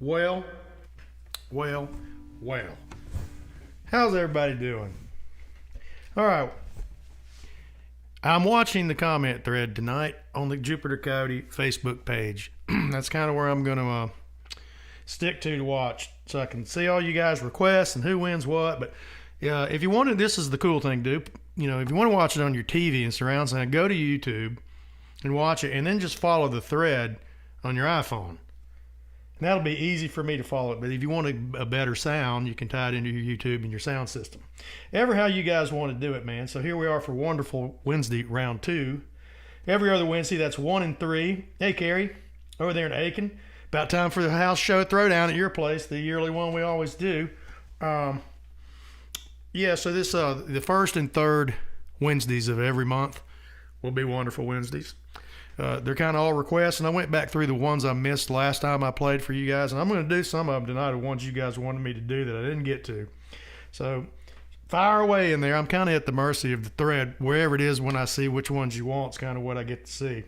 Well, well, well. How's everybody doing? All right. I'm watching the comment thread tonight on the Jupiter Coyote Facebook page. That's kind of where I'm going to stick to watch, so I can see all you guys' requests and who wins what. But yeah, if you wanted, this is the cool thing to do. You know, if you want to watch it on your TV and surround sound, go to YouTube and watch it, and then just follow the thread on your iPhone. And that'll be easy for me to follow it. But if you want a better sound, you can tie it into your YouTube and your sound system. Ever how you guys want to do it, man. So here we are for Wonderful Wednesday, round 2. Every other Wednesday, that's 1 and 3. Hey, Carrie, over there in Aiken. About time for the house show throwdown at your place, the yearly one we always do. Yeah, so this the first and third Wednesdays of every month will be Wonderful Wednesdays. They're kind of all requests, and I went back through the ones I missed last time I played for you guys, and I'm going to do some of them tonight, the ones you guys wanted me to do that I didn't get to. So fire away in there. I'm kind of at the mercy of the thread. Wherever it is, when I see which ones you want, it's kind of what I get to see.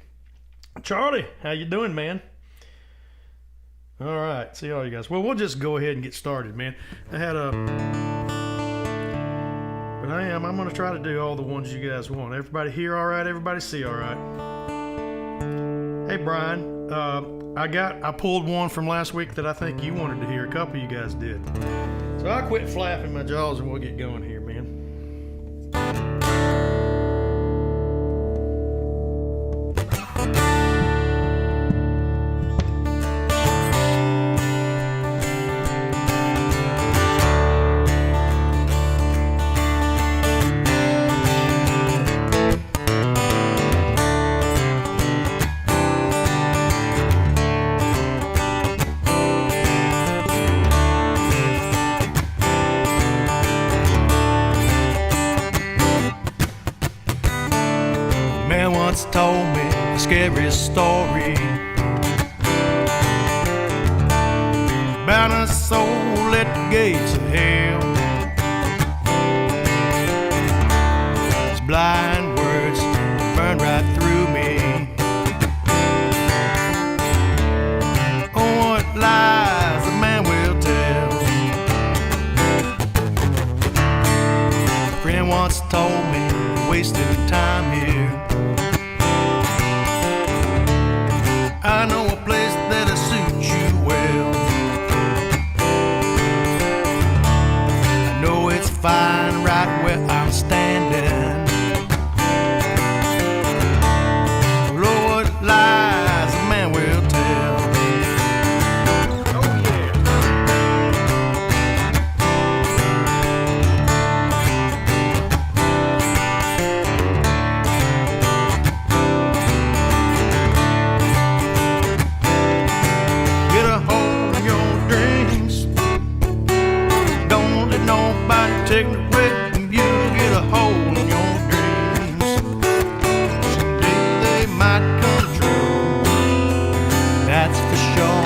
Charlie, how you doing, man? All right, see all you guys. Well, we'll just go ahead and get started, man. I'm going to try to do all the ones you guys want. Everybody hear all right? Everybody see all right? Hey, Brian, I pulled one from last week that I think you wanted to hear. A couple of you guys did. So I'll quit flapping my jaws and we'll get going here, man. Told me a scary story about a soul at the gates of hell. His blind words burned right through me. Oh, what lies a man will tell. A friend once told me, wasting time here. I know a place that'll suit you well. I know it's fine right where I'm standing. Lord, lies a man will tell. Oh yeah. Take it away from you, get a hold on your dreams. Someday they might come true, that's for sure.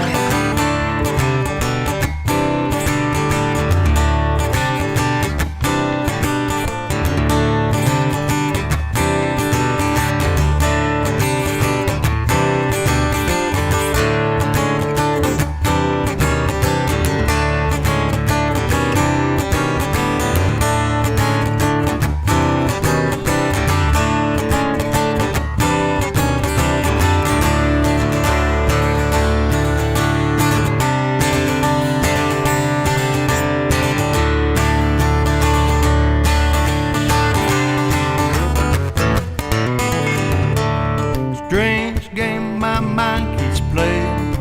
Strange game my mind keeps playing.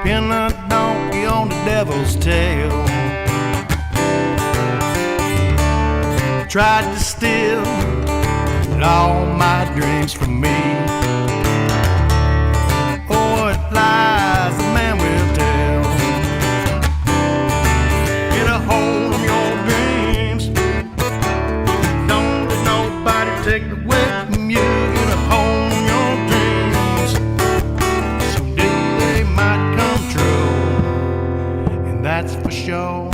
Pin a donkey on the devil's tail. Tried to steal all my dreams from me. Oh, what lies a man will tell. Get a hold on your dreams. Don't let nobody take it away from you. Get a hold on your dreams. Someday they might come true, and that's for sure.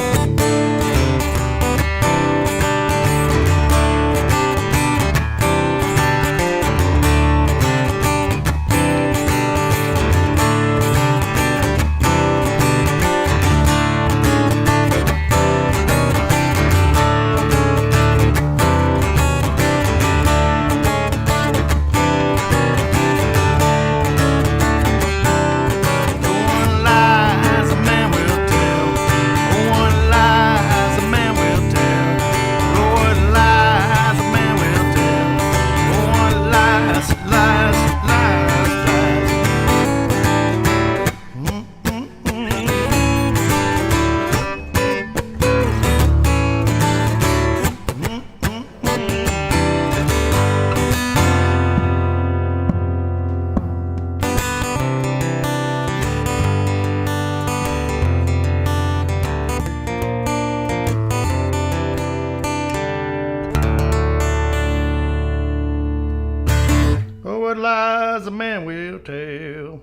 as a man will tell.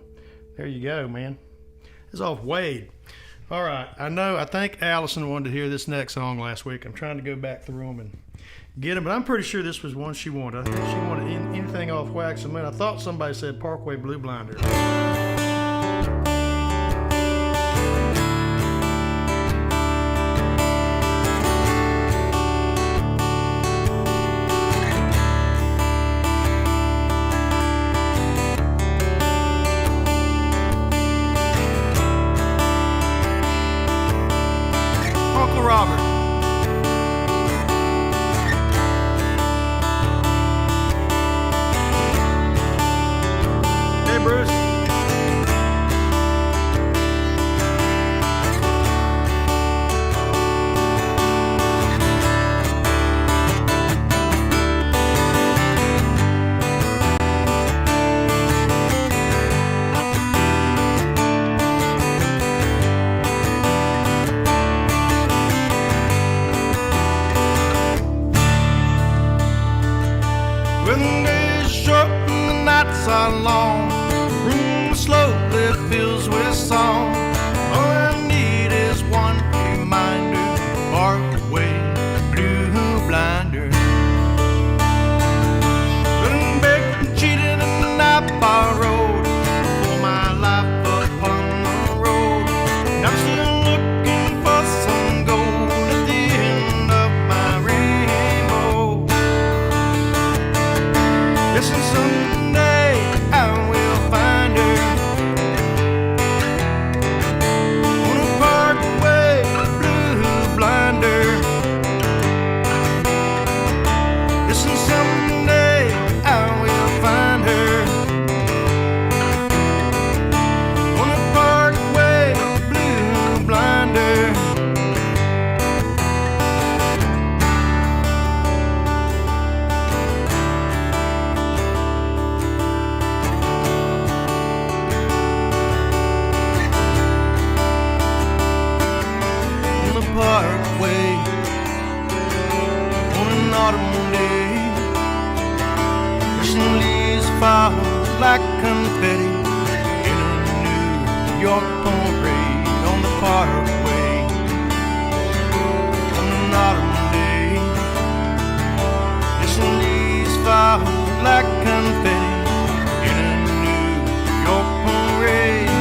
There you go, man. It's off Wade. All right. I think Allison wanted to hear this next song last week. I'm trying to go back through them and get them, but I'm pretty sure this was one she wanted. I think she wanted anything off Wax and Moon. I thought somebody said Parkway Blue Blinder. Robert. Hey, Bruce. When the days are short and the nights are long, the room slowly fills with song. All I need is one reminder, Parkway Blue Blinder. Been begged, cheated, and I borrowed for my life upon the road. And I'm still looking for some gold at the end of my rainbow. Listen, someday I will find her on a Parkway Blue Blinder. Listen, someday I will find her on a Parkway Blue Blinder. Parkway on an autumn day, some leaves fall like confetti in a New York parade. On the Parkway on an autumn day, some leaves fall like confetti in a New York parade.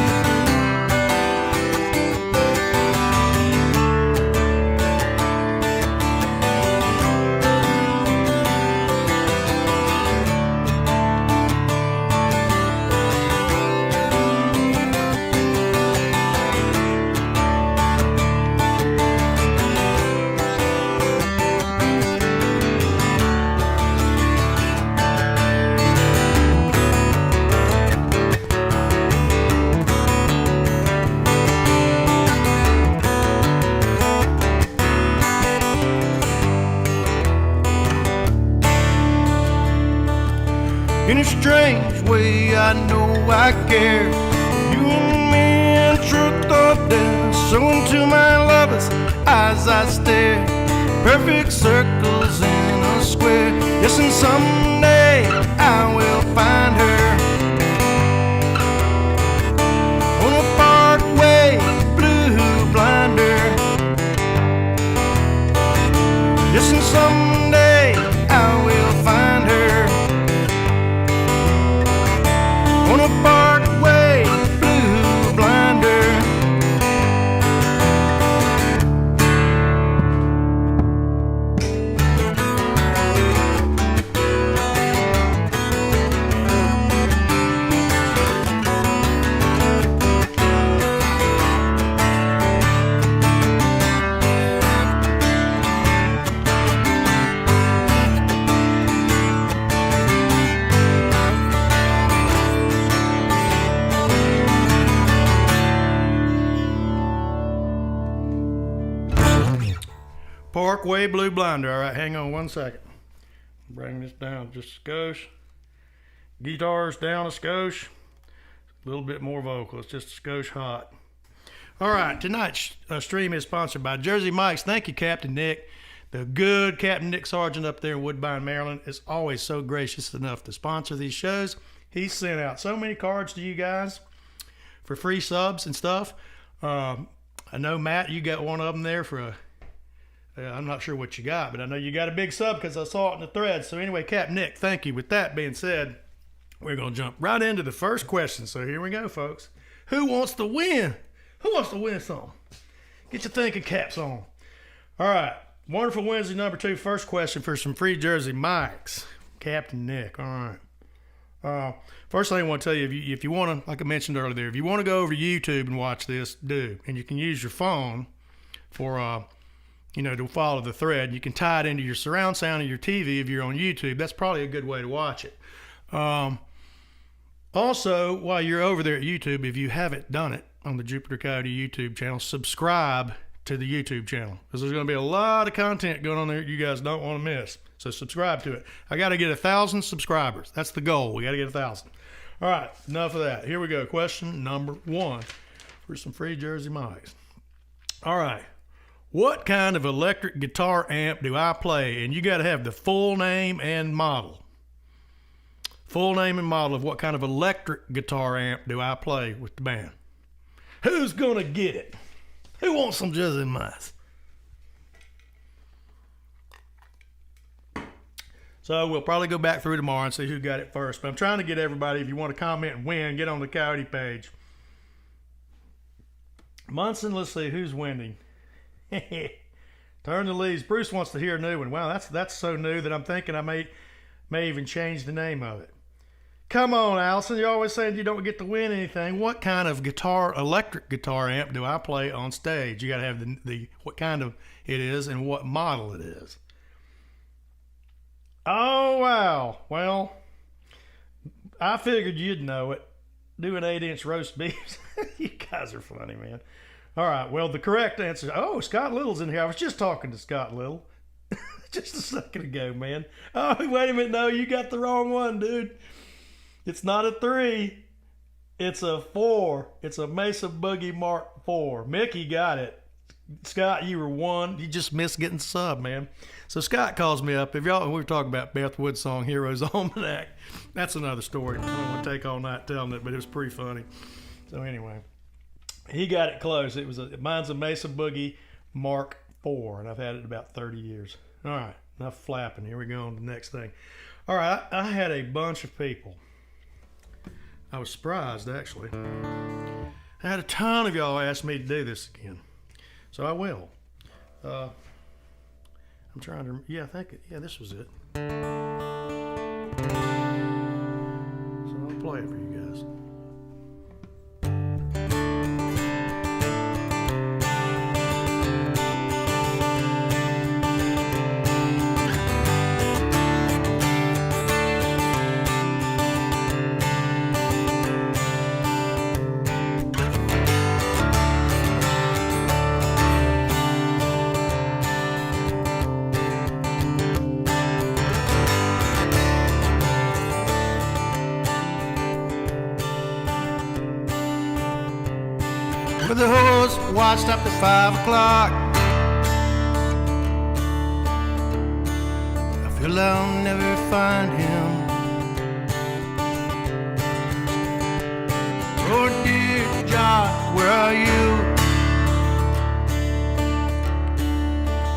In a strange way, I know I care. You and me in truth or dare. So into my lover's eyes I stare. Perfect circles in a square. Yes, and someday I will find her on a Parkway Blue Blinder. Yes, and someday I will find her on a Parkway Blue Blinder. Parkway Blue Blinder. All right, hang on one second. Bring this down just a skosh. Guitars down a skosh. A little bit more vocal. It's just a skosh hot. All right, tonight's stream is sponsored by Jersey Mike's. Thank you, Captain Nick. The good Captain Nick Sargent up there in Woodbine, Maryland, is always so gracious enough to sponsor these shows. He sent out so many cards to you guys for free subs and stuff. I know, Matt, you got one of them there for I'm not sure what you got, but I know you got a big sub because I saw it in the thread. So anyway, Captain Nick, thank you. With that being said, we're going to jump right into the first question. So here we go, folks. Who wants to win? Who wants to win something? Get your thinking caps on. All right. Wonderful Wednesday number 2. First question for some free jersey mics. Captain Nick. All right. First thing I want to tell you, if you want to, like I mentioned earlier, if you want to go over to YouTube and watch this, do. And you can use your phone for, to follow the thread. You can tie it into your surround sound of your TV if you're on YouTube. That's probably a good way to watch it. Also, while you're over there at YouTube, if you haven't done it on the Jupiter Coyote YouTube channel, subscribe to the YouTube channel because there's going to be a lot of content going on there you guys don't want to miss. So subscribe to it. I got to get 1,000 subscribers. That's the goal. We got to get 1,000. All right, enough of that. Here we go. Question number 1 for some free jersey mics. All right. What kind of electric guitar amp do I play? And you got to have the full name and model. Full name and model of what kind of electric guitar amp do I play with the band? Who's going to get it? Who wants some jersey mics? So we'll probably go back through tomorrow and see who got it first. But I'm trying to get everybody, if you want to comment and win, get on the Coyote page. Munson, let's see who's winning. Turn the leaves. Bruce wants to hear a new one. Wow, that's so new that I'm thinking I may even change the name of it. Come on, Allison. You're always saying you don't get to win anything. What kind of electric guitar amp do I play on stage? You got to have the what kind of it is and what model it is. Oh, wow. Well, I figured you'd know it. Doing 8-inch roast beefs. You guys are funny, man. All right. Well, the correct answer. Oh, Scott Little's in here. I was just talking to Scott Little just a second ago, man. Oh, wait a minute. No, you got the wrong one, dude. It's not a 3. It's a 4. It's a Mesa Boogie Mark 4. Mickey got it. Scott, you were 1. You just missed getting sub, man. So Scott calls me up. If y'all, we were talking about Beth Wood's song Heroes Almanac. That's another story. I don't want to take all night telling it, but it was pretty funny. So anyway, he got it close. Mine's a Mesa Boogie Mark 4, and I've had it about 30 years. All right, enough flapping. Here we go on to the next thing. All right, I had a bunch of people. I was surprised, actually. I had a ton of y'all ask me to do this again. So I will. I'm trying to, this was it. So I'll play it for you guys. With the horse watched up to 5 o'clock. I feel I'll never find him. Oh dear John, where are you?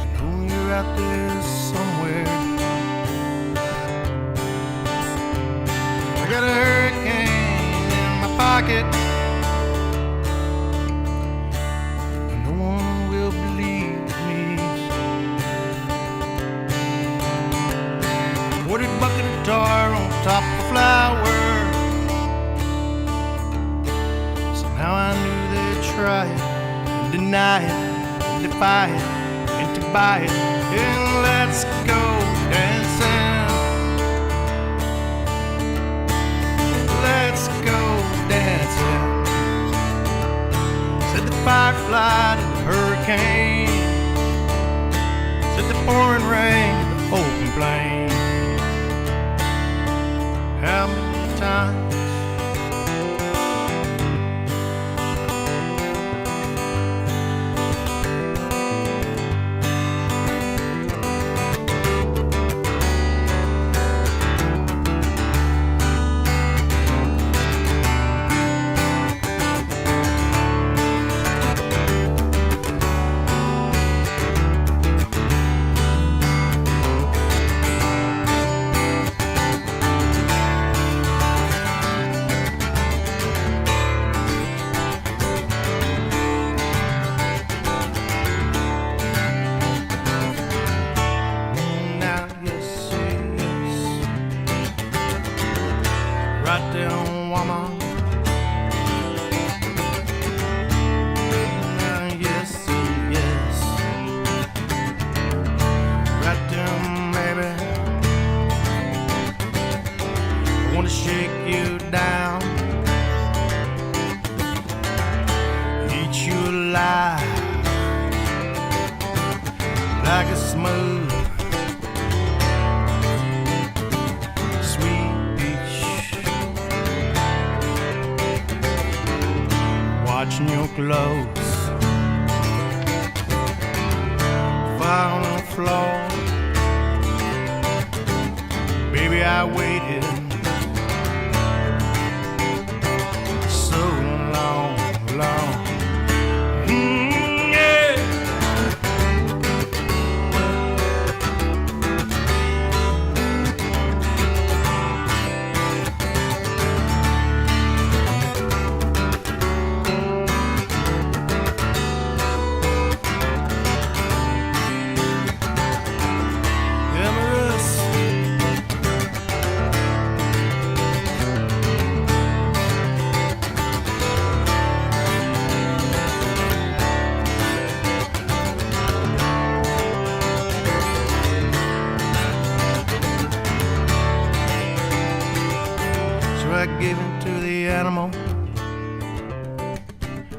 I know you're out there somewhere. I got a hurricane in my pocket. Bucket of tar on top of a flower. Somehow I knew they'd try it, and deny it, and defy it, and to buy it. And let's go dancing. Let's go dancing. Said the firefly to the hurricane. Said the pouring rain to the open plain. How many times there, woman. Yes, yes. Right there, baby. I wanna shake you down, eat you alive like a smooth sweet peach. Watching your clothes fall on the floor. Baby, I waited so long, long. Yeah. Amorous. So I gave in to the animal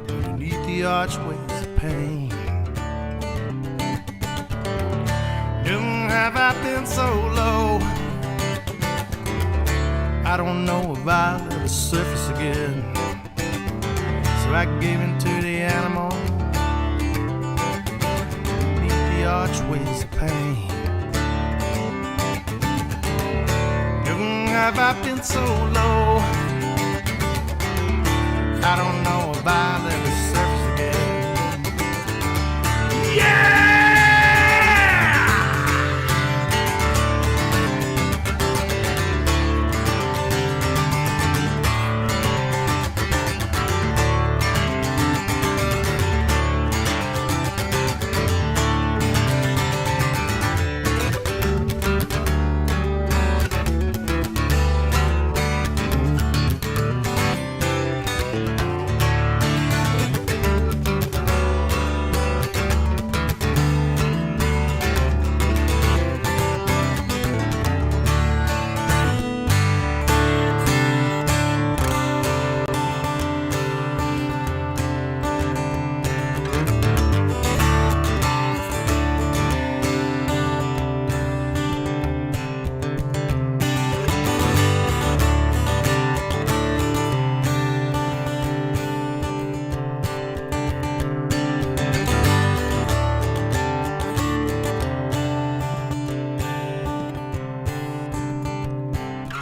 underneath the archways of pain. Never have I been so low. I don't know if I'll ever surface again. So I gave in to the animal beneath the archways of pain. Never have I been so low. I don't know if I'll ever surface again. Yeah!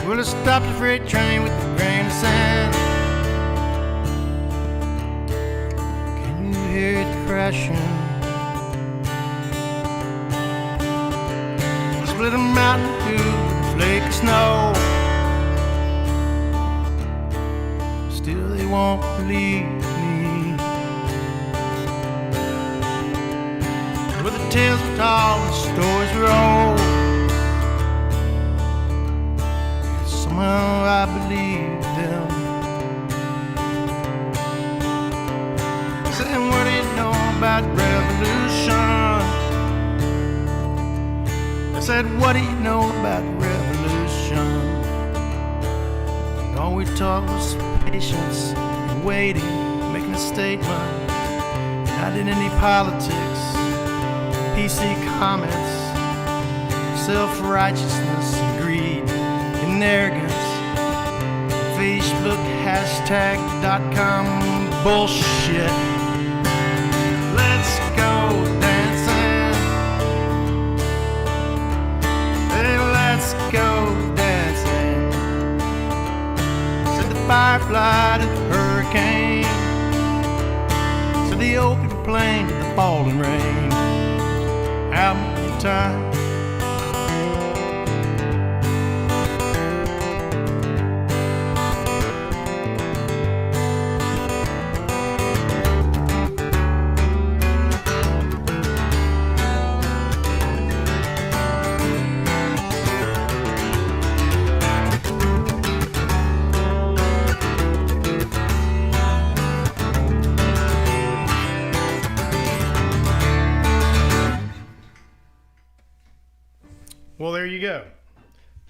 Well, I stopped the freight train with a grain of sand. Can you hear it crashing? Split a mountain through a flake of snow. Still they won't believe me. But the tales are told, the stories were old. Somehow I believe them. Saying, what do you know about revolution? I said, what do you know about revolution? And all we taught was patience and waiting, making a statement. Not in any politics, PC comments, self-righteousness and greed and arrogance. Facebook hashtag.com bullshit. Let's go dancing. Hey, let's go dancing. Said the firefly to the hurricane. Said the open plain to the falling rain. How many times?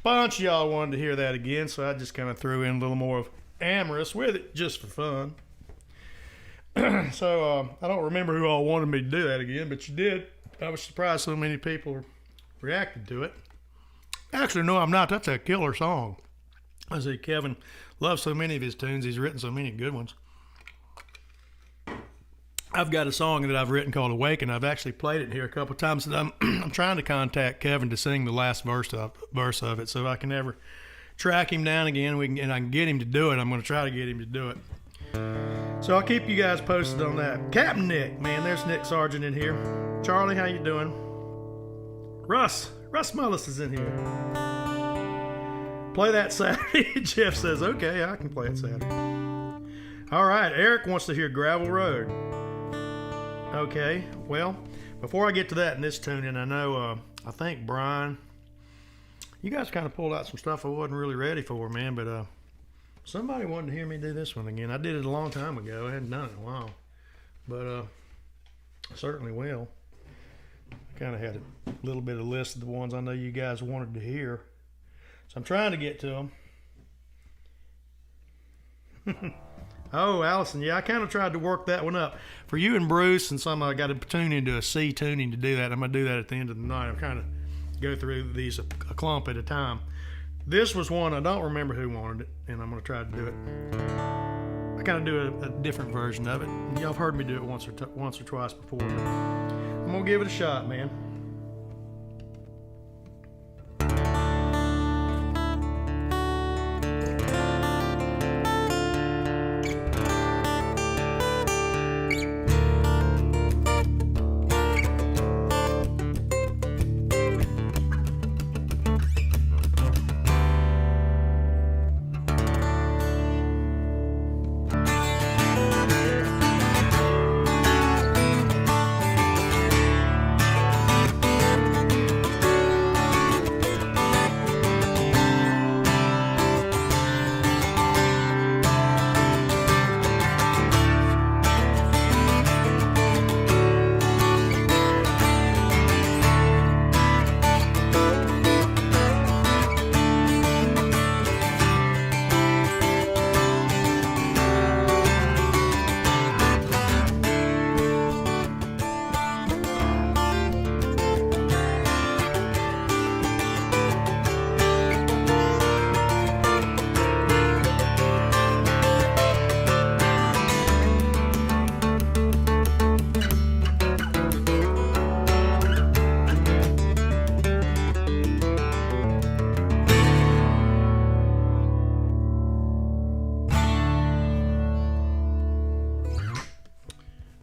bunch of y'all wanted to hear that again, so I just kind of threw in a little more of Amorous with it just for fun. So I don't remember who all wanted me to do that again, but you did. I was surprised so many people reacted to it. Actually, no, I'm not. That's a killer song. I see Kevin loves so many of his tunes. He's written so many good ones. I've got a song that I've written called Awaken. I've actually played it here a couple of times, and I'm trying to contact Kevin to sing the last verse of it, so if I can ever track him down again and I can get him to do it, I'm going to try to get him to do it. So I'll keep you guys posted on that. Captain Nick, man, there's Nick Sargent in here. Charlie, how you doing? Russ Mullis is in here. Play that Saturday. Jeff says, okay, I can play it Saturday. All right, Eric wants to hear Gravel Road. Okay, well, before I get to that in this tune, and I know, I think Brian, you guys kind of pulled out some stuff I wasn't really ready for, man, but somebody wanted to hear me do this one again. I did it a long time ago. I hadn't done it in a while, but I certainly will. I kind of had a little bit of a list of the ones I know you guys wanted to hear, so I'm trying to get to them. Oh, Allison, yeah, I kind of tried to work that one up. For you and Bruce, and some I got to tune into a C tuning to do that. I'm going to do that at the end of the night. I'm kind of go through these a clump at a time. This was one I don't remember who wanted it, and I'm going to try to do it. I kind of do a different version of it. Y'all have heard me do it once or twice before, but I'm going to give it a shot, man.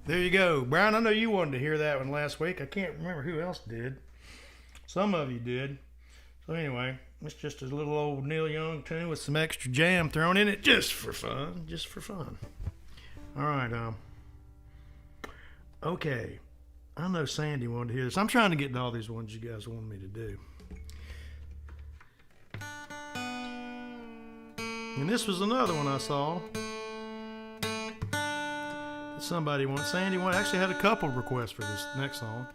There you go. Brian, I know you wanted to hear that one last week. I can't remember who else did. Some of you did. So anyway, it's just a little old Neil Young tune with some extra jam thrown in it just for fun. Just for fun. All right. Okay. I know Sandy wanted to hear this. I'm trying to get to all these ones you guys wanted me to do. And this was another one I saw. Somebody wanted, Sandy wanted, actually had a couple of requests for this next song.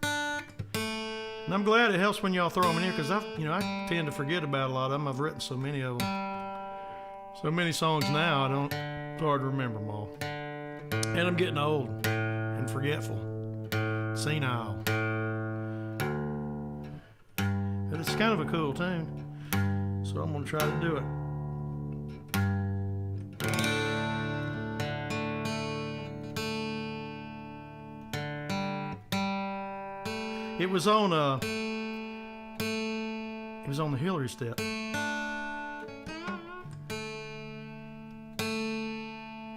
And I'm glad it helps when y'all throw them in here, because I tend to forget about a lot of them. I've written so many of them. So many songs now, it's hard to remember them all. And I'm getting old and forgetful. Senile. But it's kind of a cool tune. So I'm going to try to do it. It was on the Hillary step.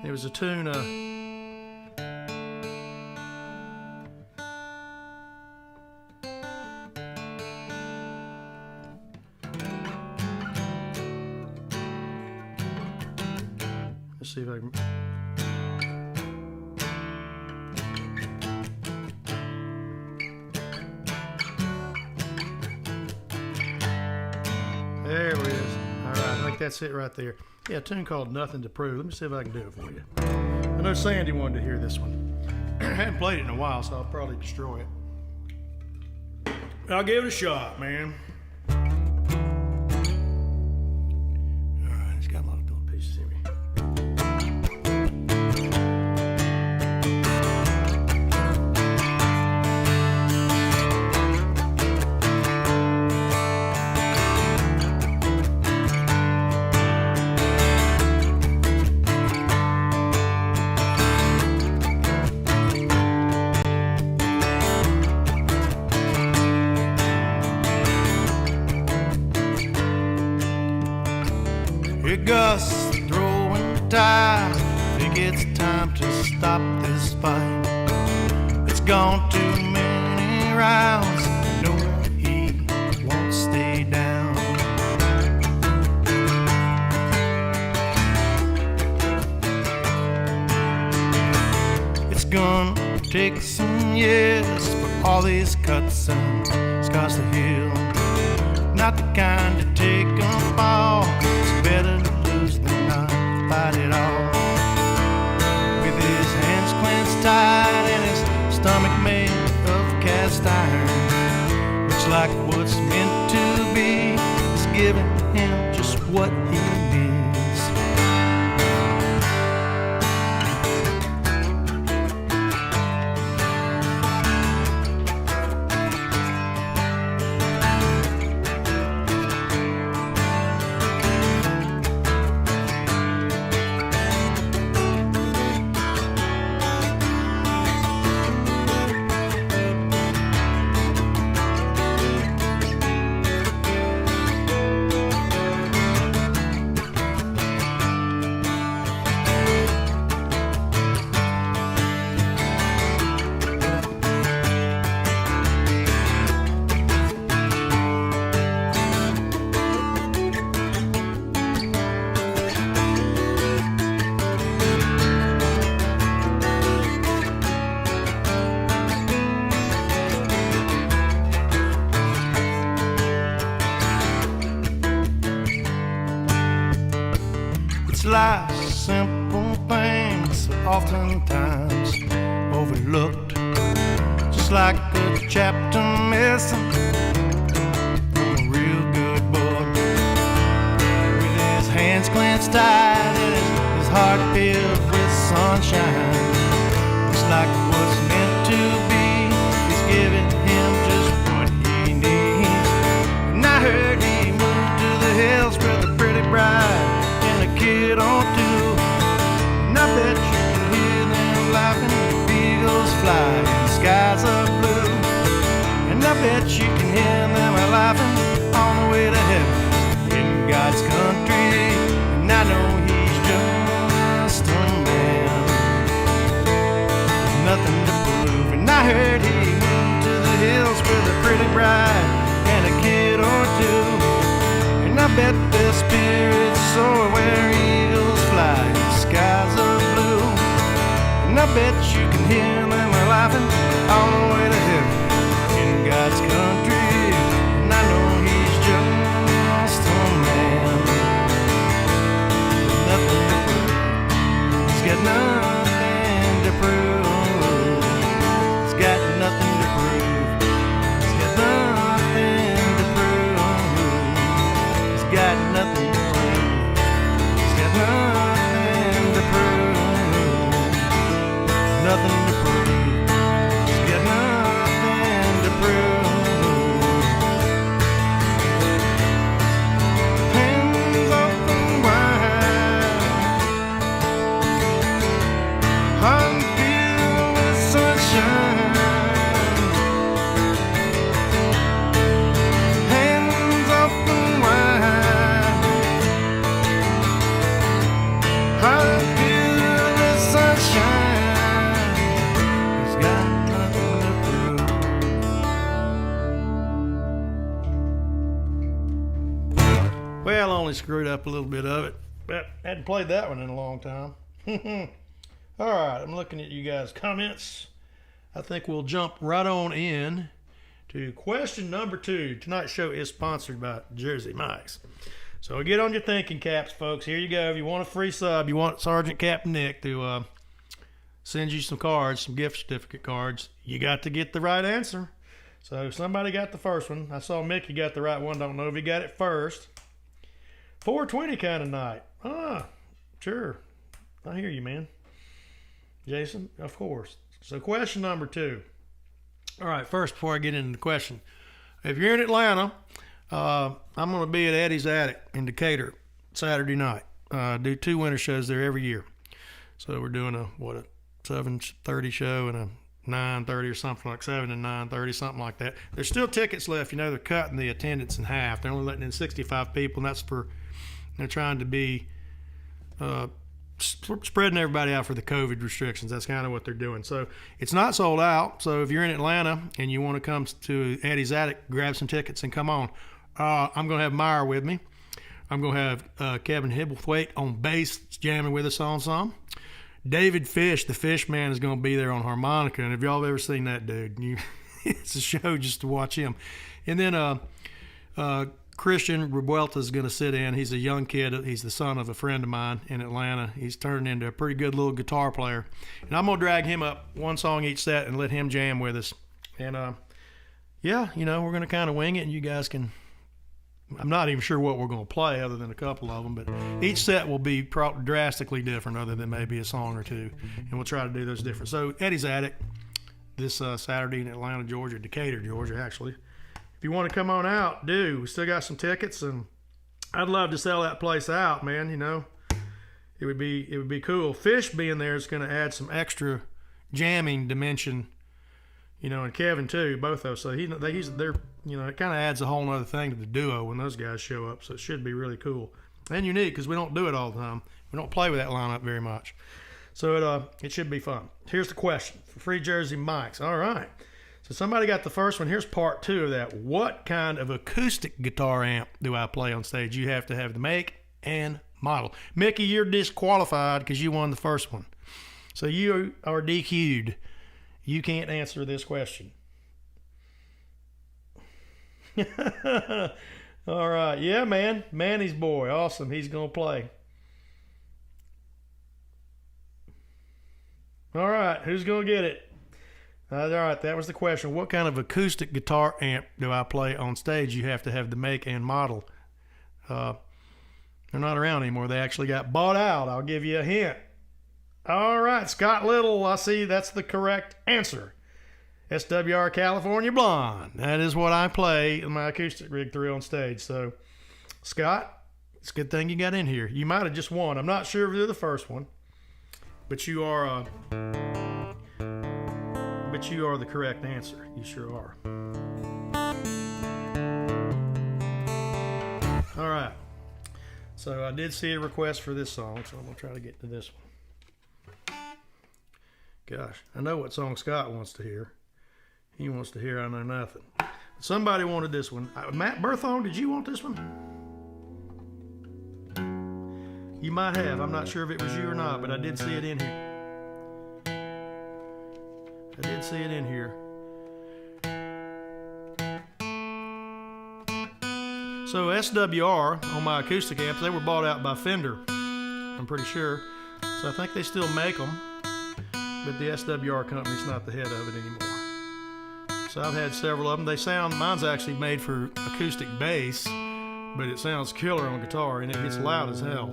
It was a tune let's see if I can. There it is. All right, I think that's it right there. Yeah, a tune called Nothing to Prove. Let me see if I can do it for you. I know Sandy wanted to hear this one. I haven't played it in a while, so I'll probably destroy it. I'll give it a shot, man. Here Gus throwing the tide. Think it's time to stop this fight. It's gone too many rounds. No, he won't stay down. It's gonna take some years for all these cuts and scars to heal. Not the kind to take them all. It's better to lose than not fight it all. With his hands clenched tight and his stomach made of cast iron, looks like what's meant to be is giving him just what he needs. Life's simple things oftentimes overlooked, just like a chapter missing from a real good book. With his hands clenched tight and his heart filled with sunshine, just like what's meant to be is giving him just what he needs. And I heard he moved to the hills with a pretty bride and a kid on two. And I bet you can hear them laughing, the beagles fly and the skies are blue. And I bet you can hear them laughing on the way to heaven in God's country. And I know he's just a man, nothing to prove. And I heard he moved to the hills with a pretty bride and a kid or two. And I bet their spirits soar where eagles fly and the skies are blue. And I bet you can hear them laughing all the way to heaven in God's country. And I know he's just a man, nothing to prove. He's got nothing to prove. He's got nothing to prove. He's got nothing to prove. He's got nothing to prove. He's got nothing to prove. Nothing to prove. He's got nothing to prove. Hands open wide, heart filled with sunshine. Hands open wide, heart filled with sunshine. He's got nothing to prove. Well, I only screwed up a little bit of it, but I hadn't played that one in a long time. All right, I'm looking at you guys' comments. I think we'll jump right on in to question number 2. Tonight's show is sponsored by Jersey Mike's. So get on your thinking caps, folks. Here you go. If you want a free sub, you want Sergeant Captain Nick to send you some cards, some gift certificate cards, you got to get the right answer. So somebody got the first one. I saw Mickey got the right one. Don't know if he got it first. 420 kind of night. Ah, sure. I hear you, man. Jason, of course. So question number 2. All right, first, before I get into the question, if you're in Atlanta, I'm going to be at Eddie's Attic in Decatur Saturday night. Do 2 winter shows there every year. So we're doing a 7:30 show and a 9:30 or something, like 7 and 9:30, something like that. There's still tickets left. You know, they're cutting the attendance in half. They're only letting in 65 people, and that's for They're trying to be spreading everybody out for the COVID restrictions. That's kind of what they're doing. So it's not sold out. So if you're in Atlanta and you want to come to Eddie's Attic, grab some tickets and come on. I'm going to have Meyer with me. I'm going to have Kevin Hibblethwaite on bass jamming with us on some. David Fish, the Fish Man, is going to be there on harmonica. And if y'all have ever seen that dude, it's a show just to watch him. And then Christian Rebuelta is going to sit in. He's a young kid. He's the son of a friend of mine in Atlanta. He's turned into a pretty good little guitar player. And I'm going to drag him up one song each set and let him jam with us. And, yeah, we're going to kind of wing it, and you guys can – I'm not even sure what we're going to play other than a couple of them, but each set will be drastically different other than maybe a song or two, and we'll try to do those different. So Eddie's Attic this Saturday in Atlanta, Georgia, Decatur, Georgia, actually. If you want to come on out, do. We still got some tickets, and I'd love to sell that place out, man. It would be cool. Fish being there is going to add some extra jamming dimension, and Kevin too, both those. So they're it kind of adds a whole other thing to the duo when those guys show up. So it should be really cool and unique because we don't do it all the time. We don't play with that lineup very much. So it should be fun. Here's the question for Free Jersey mics. All right. So somebody got the first one. Here's part 2 of that. What kind of acoustic guitar amp do I play on stage? You have to have the make and model. Mickey, you're disqualified because you won the first one. So you are DQ'd. You can't answer this question. All right. Yeah, man. Manny's boy. Awesome. He's going to play. All right. Who's going to get it? All right. That was the question. What kind of acoustic guitar amp do I play on stage? You have to have the make and model. They're not around anymore. They actually got bought out. I'll give you a hint. All right. Scott Little. I see that's the correct answer. SWR California Blonde. That is what I play in my acoustic rig through on stage. So, Scott, it's a good thing you got in here. You might have just won. I'm not sure if you're the first one, but you are the correct answer. You sure are. All right. So I did see a request for this song, so I'm gonna try to get to this one. Gosh, I know what song Scott wants to hear. He wants to hear I Know Nothing. Somebody wanted this one. Matt Berthone, did you want this one? You might have. I'm not sure if it was you or not, but I did see it in here. So SWR on my acoustic amps, they were bought out by Fender, I'm pretty sure. So I think they still make them, but the SWR company's not the head of it anymore. So I've had several of them. Mine's actually made for acoustic bass, but it sounds killer on guitar and it gets loud as hell.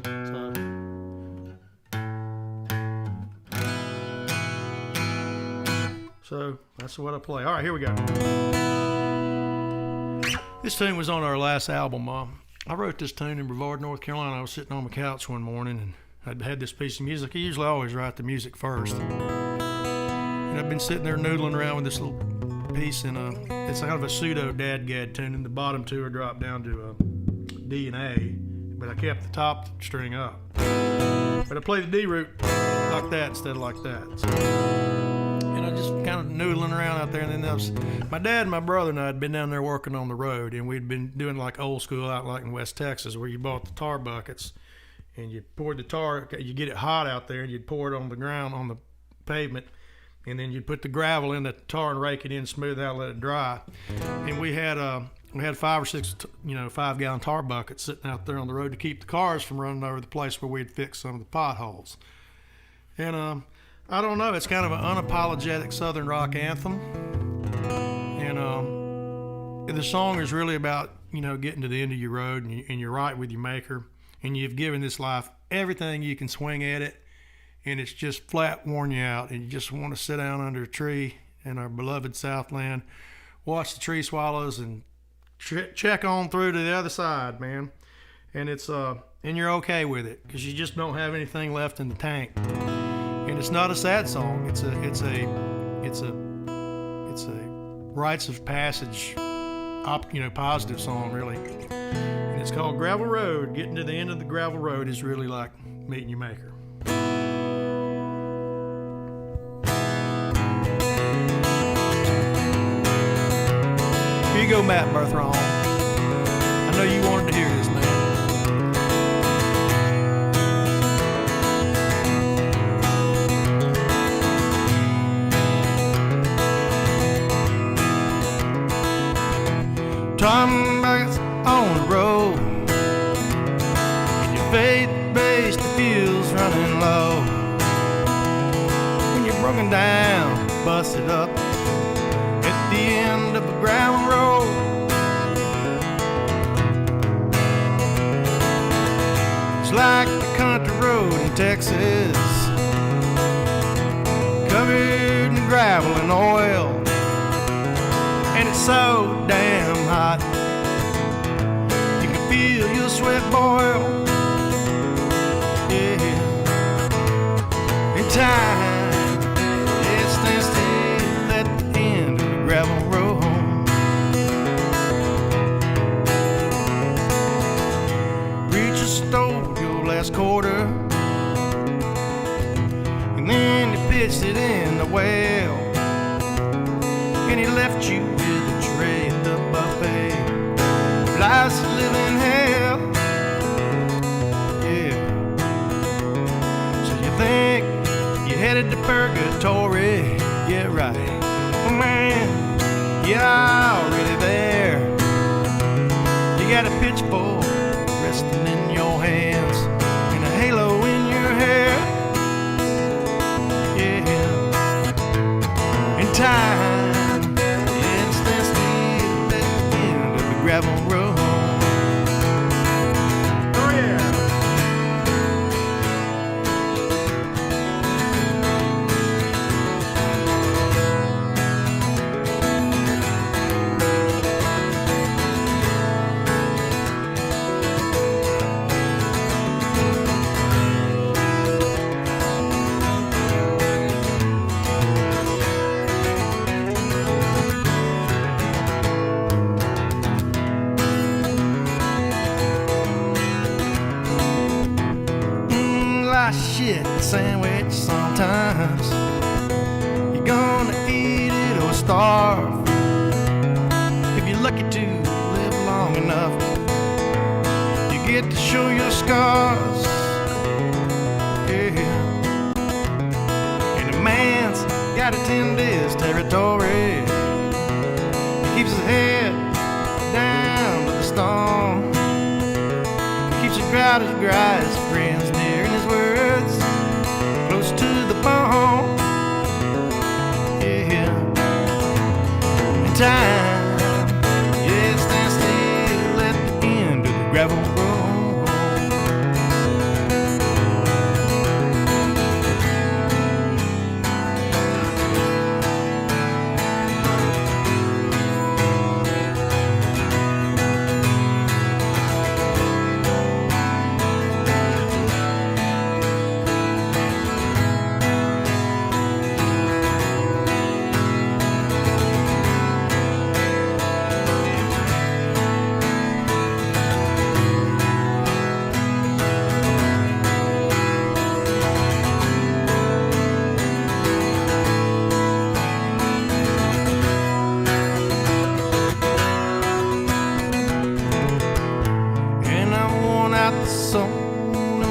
So that's what I play. All right, here we go. This tune was on our last album. I wrote this tune in Brevard, North Carolina. I was sitting on my couch one morning and I'd had this piece of music. I usually always write the music first. And I've been sitting there noodling around with this little piece, and it's kind of a pseudo dadgad tune, and the bottom two are dropped down to D and A, but I kept the top string up. But I played the D root like that instead of like that. So, and I just kind of noodling around out there, and then my dad and my brother and I had been down there working on the road, and we'd been doing like old school out like in West Texas, where you bought the tar buckets, and you poured the tar, you get it hot out there, and you'd pour it on the ground, on the pavement, and then you'd put the gravel in the tar and rake it in, smooth out, let it dry. And we had 5 or 6, 5-gallon tar buckets sitting out there on the road to keep the cars from running over the place where we'd fix some of the potholes. And I don't know, it's kind of an unapologetic Southern rock anthem. And the song is really about, getting to the end of your road and you're right with your maker, and you've given this life everything you can swing at it, and it's just flat worn you out, and you just want to sit down under a tree in our beloved Southland, watch the tree swallows, and check on through to the other side, man. And it's and you're okay with it because you just don't have anything left in the tank. And it's not a sad song. It's a rites of passage, positive song, really. And It's called Gravel Road. Getting to the end of the gravel road is really like meeting your maker. Here you go, Matt Berthrall. I know you wanted to hear this, man. Talking back on the road, and your faith-based feels running low. When you're broken down, busted up at the end of a gravel road. It's like the country road in Texas, covered in gravel and oil. And it's so damn hot, you can feel your sweat boil. Yeah, in time, it stands still at the end of the gravel road. Preacher stole your last quarter, and then he pitched it in the well, and he left you with a tray at the buffet. Life's a living hell, yeah. So you think you're headed to purgatory? Yeah, right. Oh man, you're already there. You got a pitchfork resting in your hands and a halo in your hair. Yeah, in time. Gravel road. Oh yeah. Shit sandwich sometimes. You're gonna eat it or starve. If you're lucky to live long enough, you get to show your scars. Yeah. And a man's gotta tend his territory. He keeps his head down to the storm. He keeps a crowd of his friends near, and his words close to the bone. Yeah, in time, yeah, it stands still at the end of the gravel road.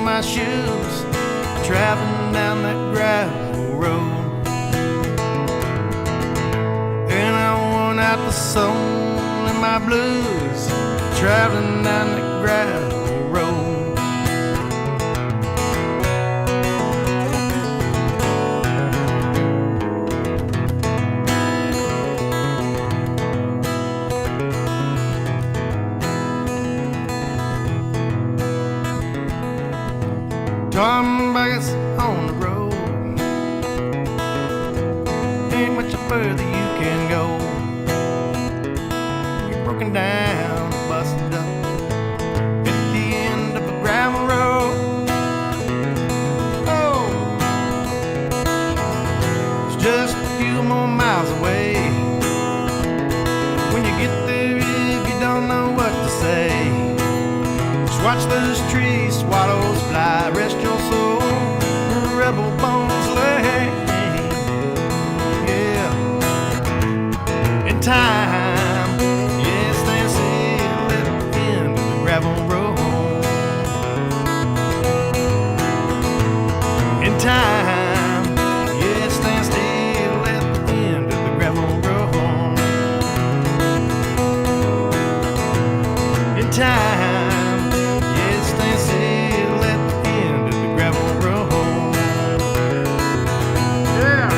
My shoes, traveling down that gravel road, and I worn out the soul in my blues, traveling down that gravel road. Tom Buckets on the road, ain't much further you can go. You're broken down, busted up at the end of a gravel road. Oh, it's just a few more miles away. When you get there, if you don't know what to say, watch those trees, swallows fly, rest your soul, rebel bones lay. Yeah. In time, yes, they still at the end of the gravel road. In time, yes, they still at the end of the gravel road. In time, yes, they still at the end of the gravel road. Yeah.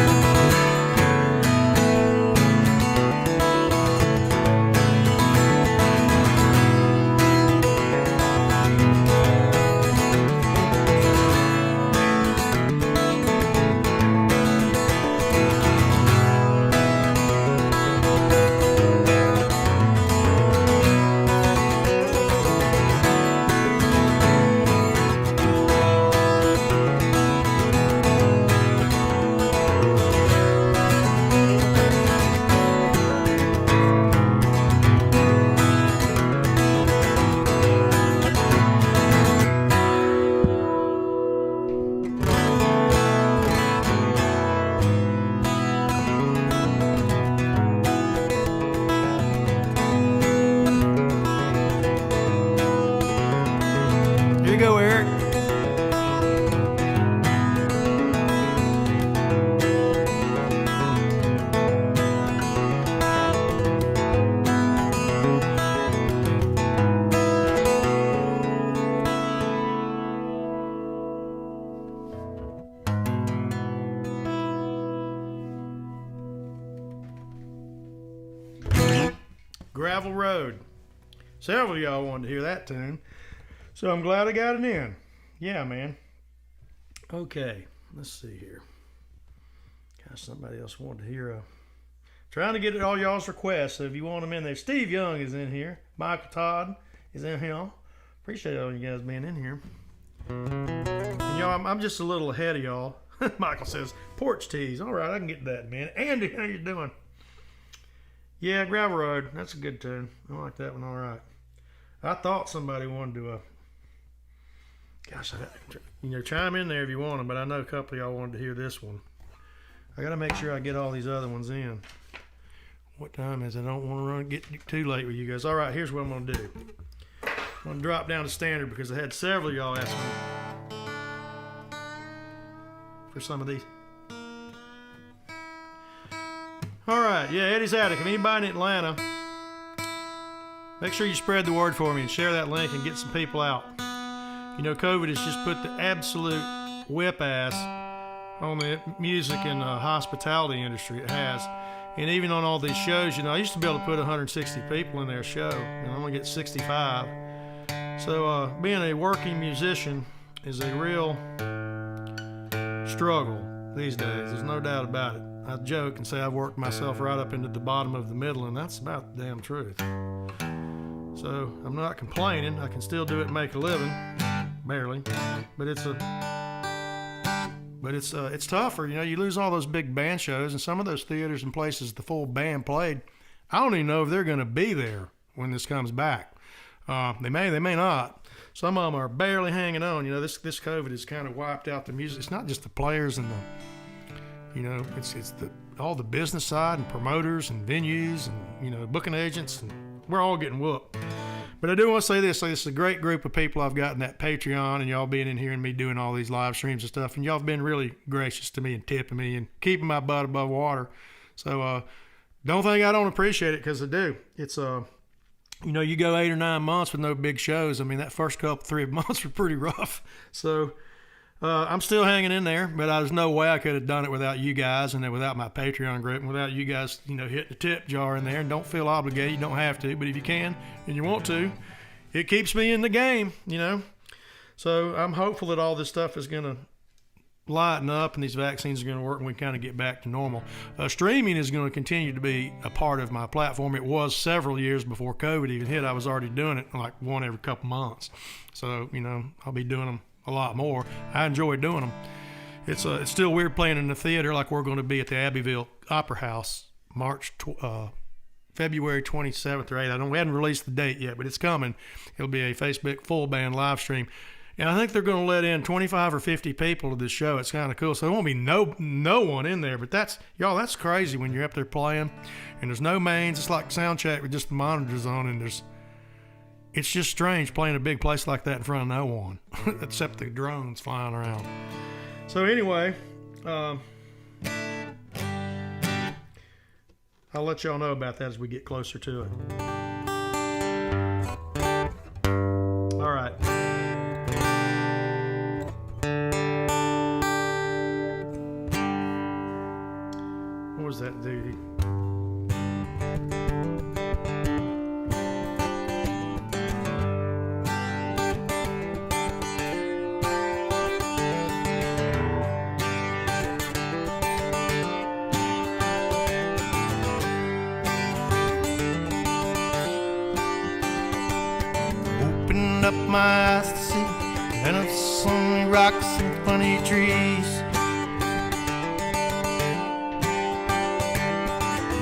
Here you go, Eric. Gravel Road. Several of y'all wanted to hear that tune, so I'm glad I got it in. Yeah, man. Okay, let's see here. Gosh, somebody else wanted to hear trying to get all y'all's requests, so if you want them in there. Steve Young is in here. Michael Todd is in here. Appreciate all you guys being in here. And y'all, I'm just a little ahead of y'all. Michael says, porch tees. All right, I can get that, man. Andy, how you doing? Yeah, Gravel Road. That's a good tune. I like that one. All right. I thought somebody wanted to, chime in there if you want them, but I know a couple of y'all wanted to hear this one. I got to make sure I get all these other ones in. What time is it? I don't want to get too late with you guys. All right, here's what I'm going to do. I'm going to drop down to standard because I had several of y'all ask me for some of these. All right, yeah, Eddie's Attic. If anybody in Atlanta, make sure you spread the word for me and share that link and get some people out. You know, COVID has just put the absolute whip ass on the music and hospitality industry. It has. And even on all these shows, I used to be able to put 160 people in their show, and I'm going to get 65. So being a working musician is a real struggle these days. There's no doubt about it. I joke and say I've worked myself right up into the bottom of the middle, and that's about the damn truth. So I'm not complaining. I can still do it and make a living, barely. But it's tougher. You lose all those big band shows, and some of those theaters and places the full band played, I don't even know if they're going to be there when this comes back. They may not. Some of them are barely hanging on. This COVID has kind of wiped out the music. It's not just the players and it's all the business side and promoters and venues and booking agents, and we're all getting whooped. But I do want to say this is a great group of people I've got in that Patreon, and y'all being in here and me doing all these live streams and stuff, and y'all have been really gracious to me and tipping me and keeping my butt above water. So don't think I don't appreciate it, because I do. It's you go 8 or 9 months with no big shows. I mean, that first 3 months were pretty rough. So I'm still hanging in there, but there's no way I could have done it without you guys, and then without my Patreon group, and without you guys, hitting the tip jar in there. And don't feel obligated. You don't have to, but if you can and you want to, it keeps me in the game, So I'm hopeful that all this stuff is going to lighten up and these vaccines are going to work and we kind of get back to normal. Streaming is going to continue to be a part of my platform. It was several years before COVID even hit. I was already doing it like one every couple months. So, I'll be doing them a lot more. I enjoy doing them. It's still weird playing in the theater like we're going to be at the Abbeville Opera House March February 27th or 8th. We hadn't released the date yet, but it's coming. It'll be a Facebook full band live stream. And I think they're going to let in 25 or 50 people to this show. It's kind of cool. So there won't be no one in there. But that's crazy when you're up there playing and there's no mains. It's like sound check with just the monitors on, and it's just strange playing a big place like that in front of no one except the drones flying around. So anyway, I'll let y'all know about that as we get closer to it. All right. What was that duty? Opened up my eyes to see and it's so many rocks and funny trees.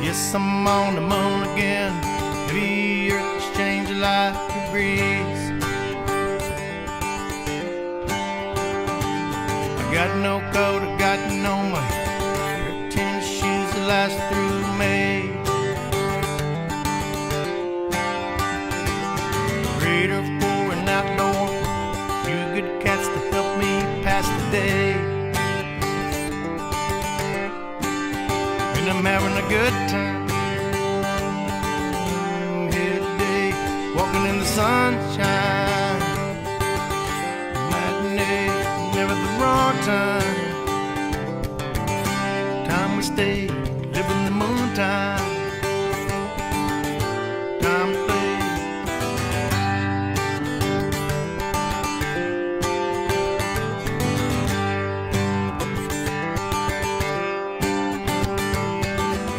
Yes, I'm on the moon again. Heavy earth exchange like a breeze. I got no coat, I got no money. Pair of tennis shoes that last through May. Greater for an outdoor, few good cats to help me pass the day. And I'm having a good time here today, walking in the sunshine. Matinee, never the wrong time. Time we stay, living the moon time. Time to play.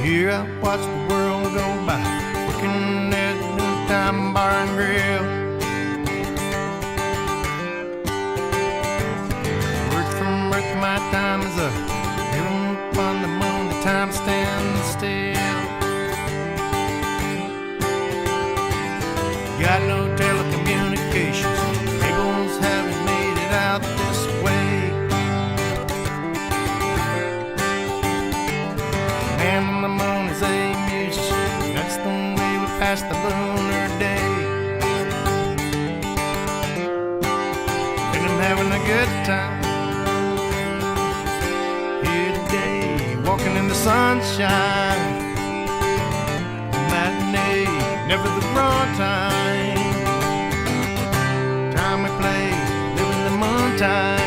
Here I watch the world go by, working at the noontime bar and grill. Work from earth, my time is up. Living upon the moon, the time stands still. Got no telecommunications, cables haven't made it out this way. Man on the moon is a musician, that's the way we pass the lunar day. And I'm having a good time here today, walking in the sunshine. Matinee, never the wrong time. Time we play, living the moon time.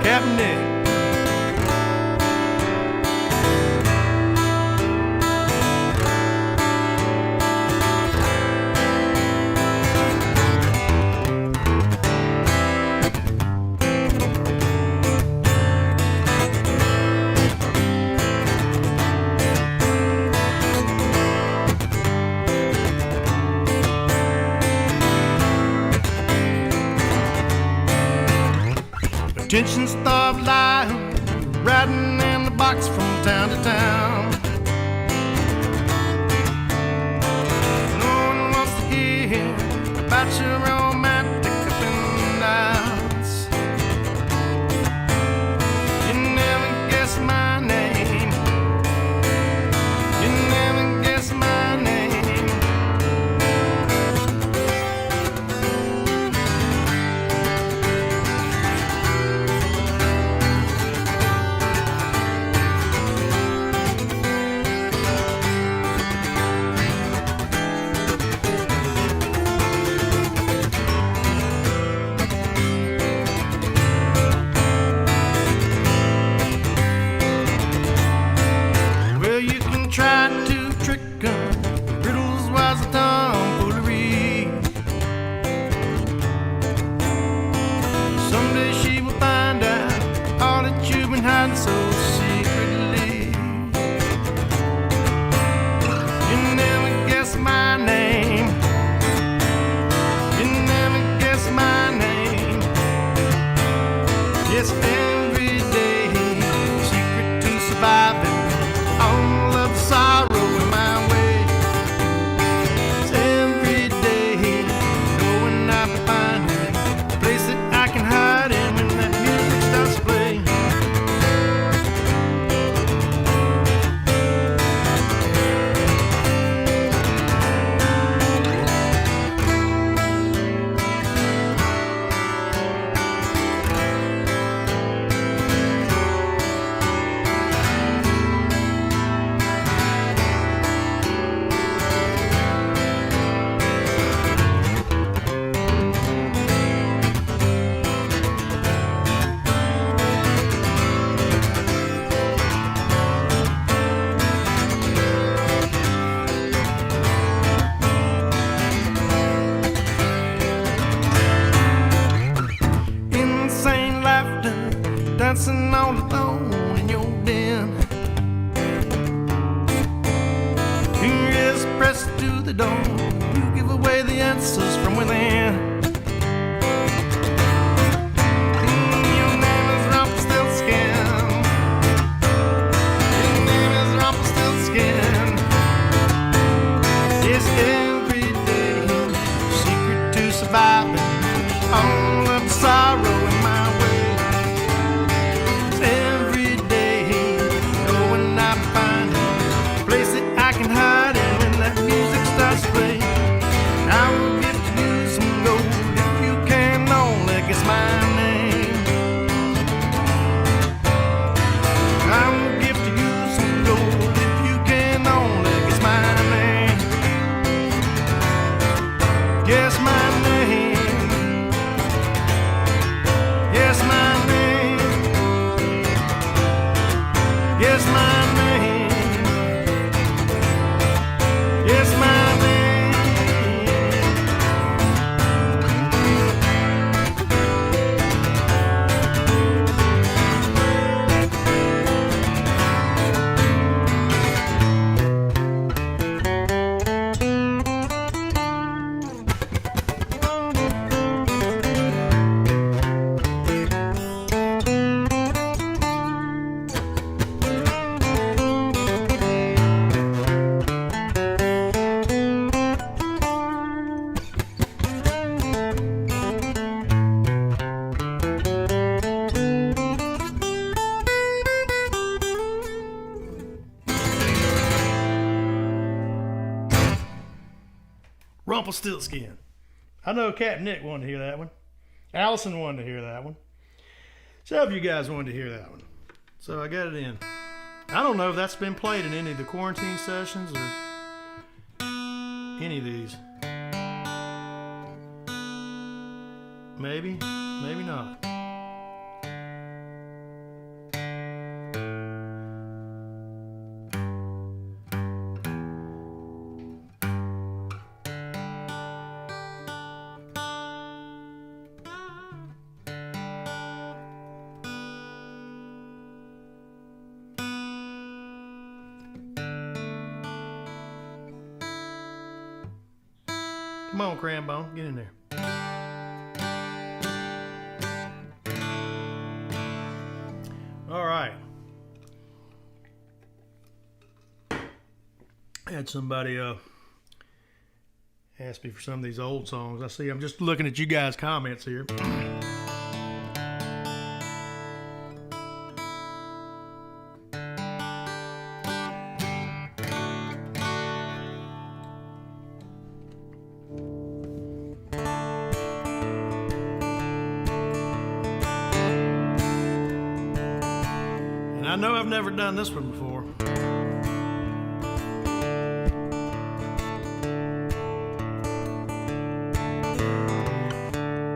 Captain Nick. Attention stop line, riding in the box from town to town. No one wants to hear about your romantic up and downs. You never guess my name. You never guess my name. Someday she will find out all that you've been hiding so secretly. You never guess my name. You never guess my name. Yes, every day, secret to surviving all of the sorrow in my way. It's every day, knowing I'll be finding a place that I can hide in when that music starts to play. Insane laughter, dancing all alone in your den. You just press to the door, you give away the answers from within. Your name is Rumpelstiltskin. Your name is Rumpelstiltskin. Yes, every day, secret to surviving all of the sorrow in my way. It's every day, knowing I'm finding a place that I can hide in when that music starts to play. I will give to you some gold if you can only guess my name. I will give to you some gold if you can only guess my name. Guess my name. Yes, my name. Yes, my name. Yes, my name. Rumpelstiltskin. I know Captain Nick wanted to hear that one. Allison wanted to hear that one. Some of you guys wanted to hear that one. So I got it in. I don't know if that's been played in any of the quarantine sessions or any of these. Maybe, maybe not. Come on, Crambone, get in there. All right. I had somebody ask me for some of these old songs. I see. I'm just looking at you guys' comments here. I know I've never done this one before.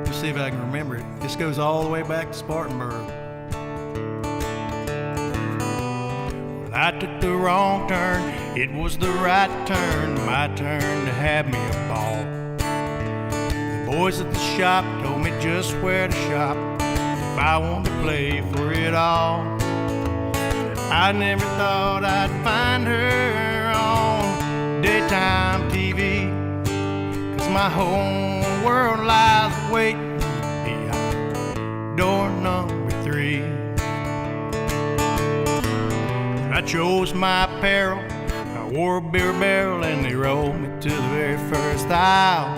Let's see if I can remember it. This goes all the way back to Spartanburg. Well, I took the wrong turn. It was the right turn. My turn to have me a ball. The boys at the shop told me just where to shop. if I want to play for it all. I never thought I'd find her on daytime TV, 'cause my whole world lies waiting behind door number 3. I chose my apparel, I wore a beer barrel, and they rolled me to the very first aisle.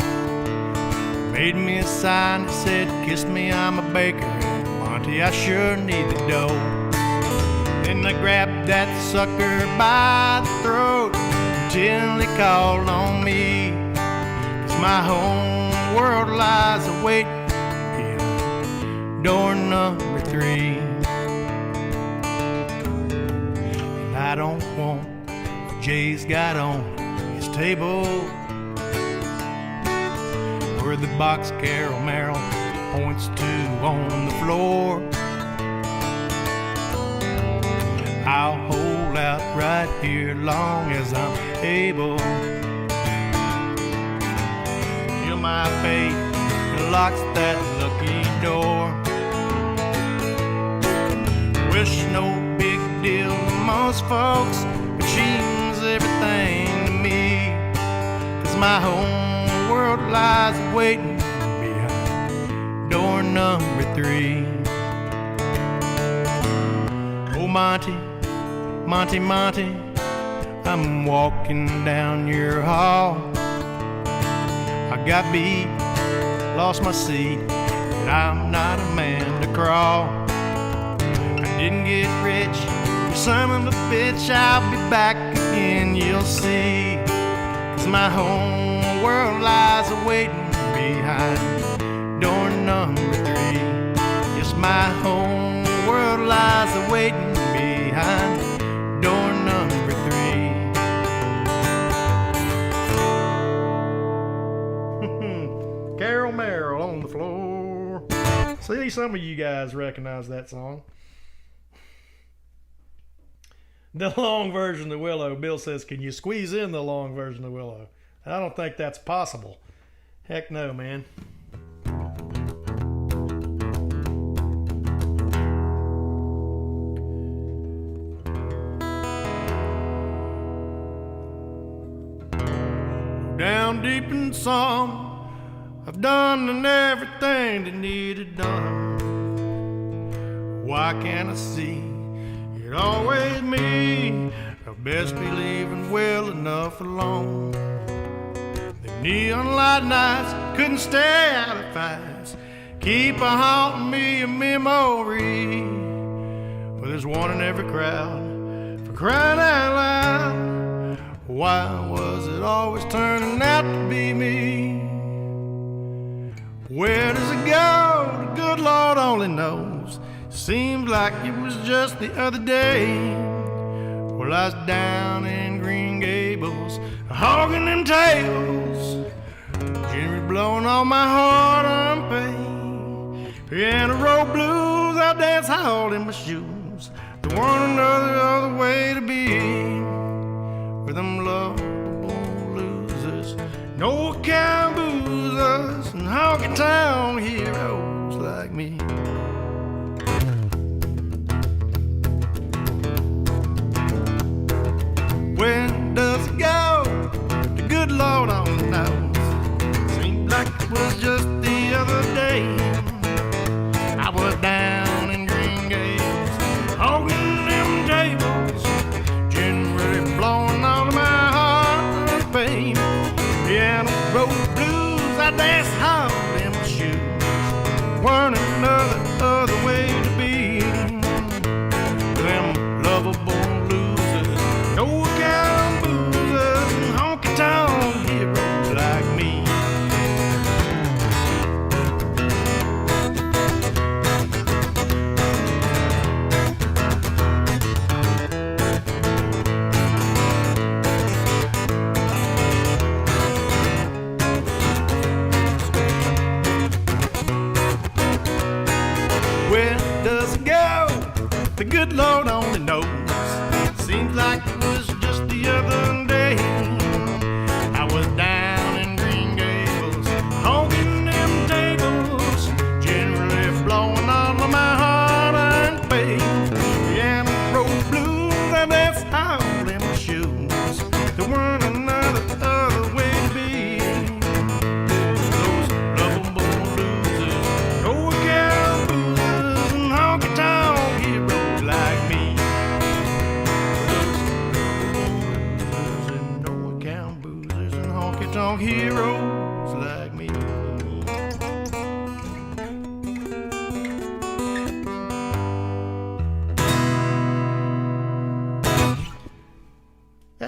Made me a sign that said, "Kiss me, I'm a baker, and Monty, I sure need the dough." Then I grabbed that sucker by the throat until he called on me, 'cause my whole world lies awaiting behind door number 3. And I don't want what Jay's got on his table, or the box Carol Merrill points to on the floor. I'll hold out right here long as I'm able, till my fate locks that lucky door. Wish no big deal to most folks, but she means everything to me, 'cause my whole world lies waiting behind door number 3. Oh, Monty, Monty, Monty, I'm walking down your hall. I got beat, lost my seat, but I'm not a man to crawl. I didn't get rich, son of a bitch, I'll be back again, you'll see, 'cause my whole world lies awaiting behind door number 3. Yes, my whole world lies awaiting behind door number 3. Carol Merrill on the floor. See, some of you guys recognize that song. The long version of Willow. Bill says, "Can you squeeze in the long version of Willow?" I don't think that's possible. Heck no, man. Down deep in some, I've done everything that needed done. Why can't I see it always me? I best be leaving well enough alone. The neon light nights couldn't stay out of fights, keep a haunting me a memory. Well, there's one in every crowd, for crying out loud. Why was it always turning out to be me? Where does it go? The good Lord only knows. Seems like it was just the other day. Well, I was down in Green Gables, hogging them tails, Jimmy blowing on my hard-earned pay. Piano roll blues, I dance hard in my shoes. There weren't another other way to be. For them lovable losers, no account boozers, and honky-tonk heroes like me. Where does it go? The good Lord only knows. Seemed like it was just the other day. I was down in Green Gables, hogging them tables, generally blowing all of my heart and pain. Piano roll blues, I dance hard in my shoes. Weren't another other way to be. Them lovable losers, no account boozers, and honky-tonk heroes like me. Where does it go? The good Lord only knows. Seems like it was just the other day. I was down in Green Gables, hogging them tables, generally blowing all of my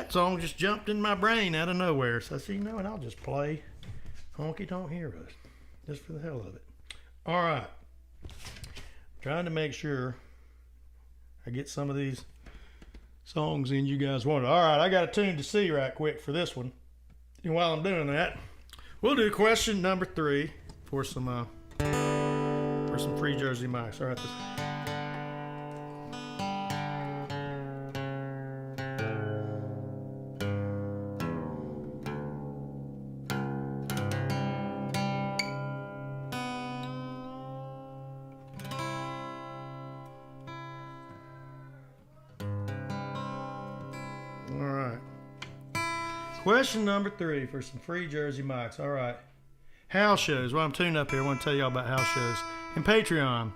that song just jumped in my brain out of nowhere. So I said, you know what, I'll just play Honky Tonk Heroes, just for the hell of it. All right. Trying to make sure I get some of these songs in you guys wanted. All right, I got a tune to see right quick for this one. And while I'm doing that, we'll do question number 3 for some free Jersey mics. All right, all right. Question number 3 for some free Jersey mics. All right. House shows. While I'm tuning up here, I want to tell y'all about house shows and Patreon.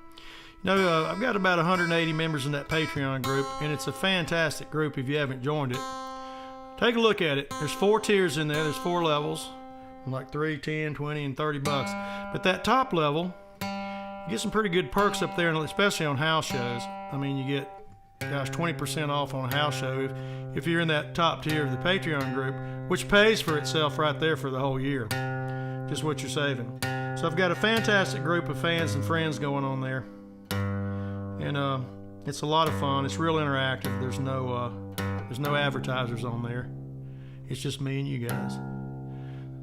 You know, I've got about 180 members in that Patreon group, and it's a fantastic group if you haven't joined it. Take a look at it. There's 4 tiers in there. There's 4 levels, like $3, $10, $20, and $30. But that top level, you get some pretty good perks up there, and especially on house shows. I mean, you get, gosh, 20% off on a house show if you're in that top tier of the Patreon group, which pays for itself right there for the whole year. Just what you're saving. So I've got a fantastic group of fans and friends going on there, and it's a lot of fun. It's real interactive. There's no advertisers on there. It's just me and you guys.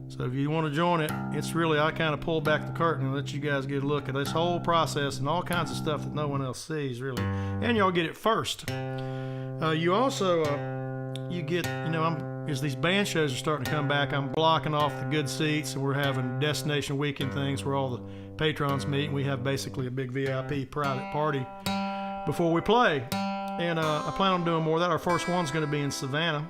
So if you want to join it, it's really, I kind of pull back the curtain and let you guys get a look at this whole process and all kinds of stuff that no one else sees, really. And y'all get it first. You also, you get, you know, as these band shows are starting to come back, I'm blocking off the good seats, and we're having destination weekend things where all the patrons meet, and we have basically a big VIP private party before we play. And I plan on doing more of that. Our first one's going to be in Savannah.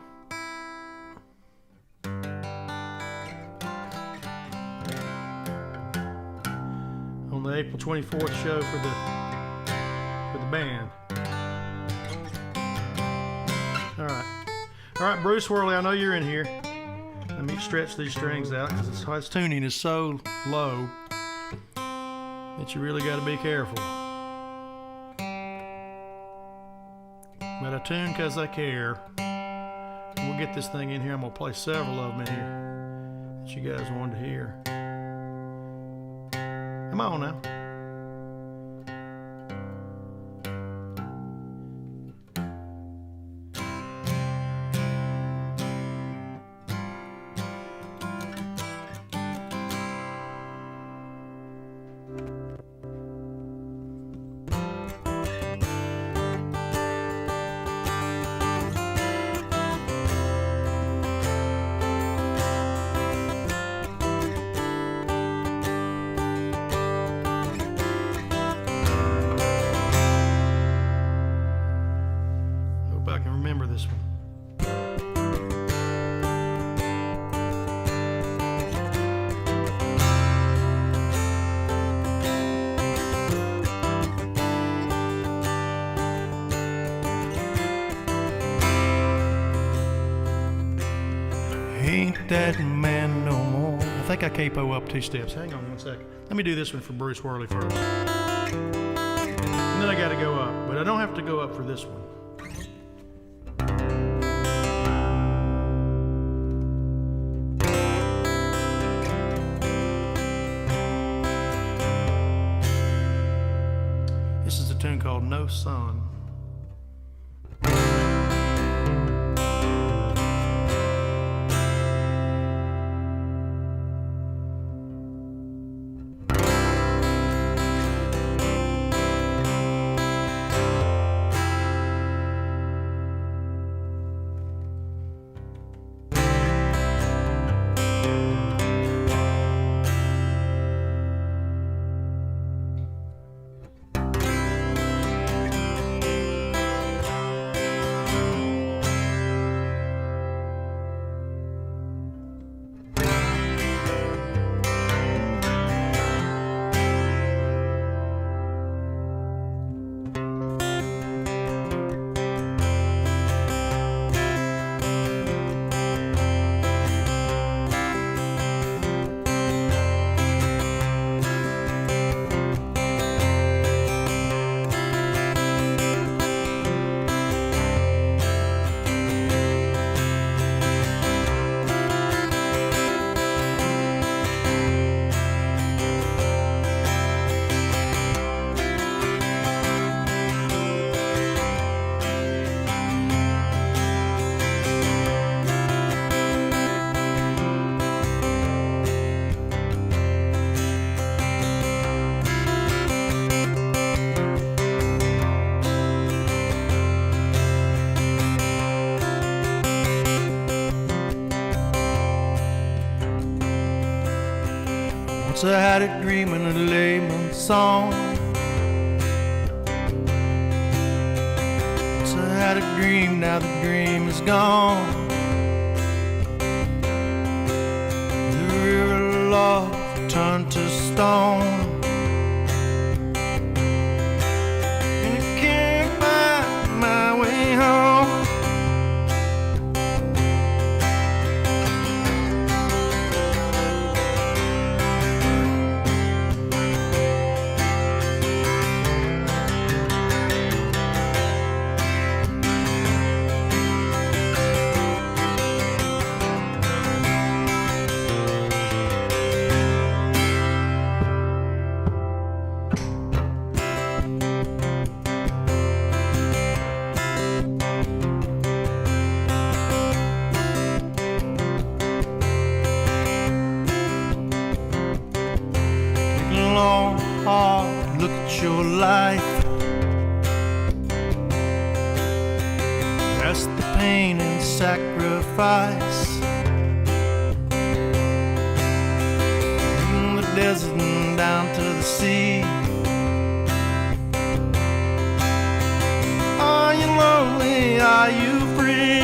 On the April 24th show for the band. All right, Bruce Worley, I know you're in here. Let me stretch these strings out because this tuning is so low that you really got to be careful. But I tune because I care. We'll get this thing in here. I'm going to play several of them in here that you guys wanted to hear. Come on now. This one. Ain't that man no more. I think I capo up 2 steps. Hang on 1 second. Let me do this one for Bruce Worley first. And then I got to go up, but I don't have to go up for this one. This is a tune called No Sun. Once I had a dream and a layman's song. Once I had a dream, now the dream is gone. The river lost turned to stone. And I can't find my way home. Long, hard look at your life. That's the pain and sacrifice. From the desert and down to the sea. Are you lonely? Are you free?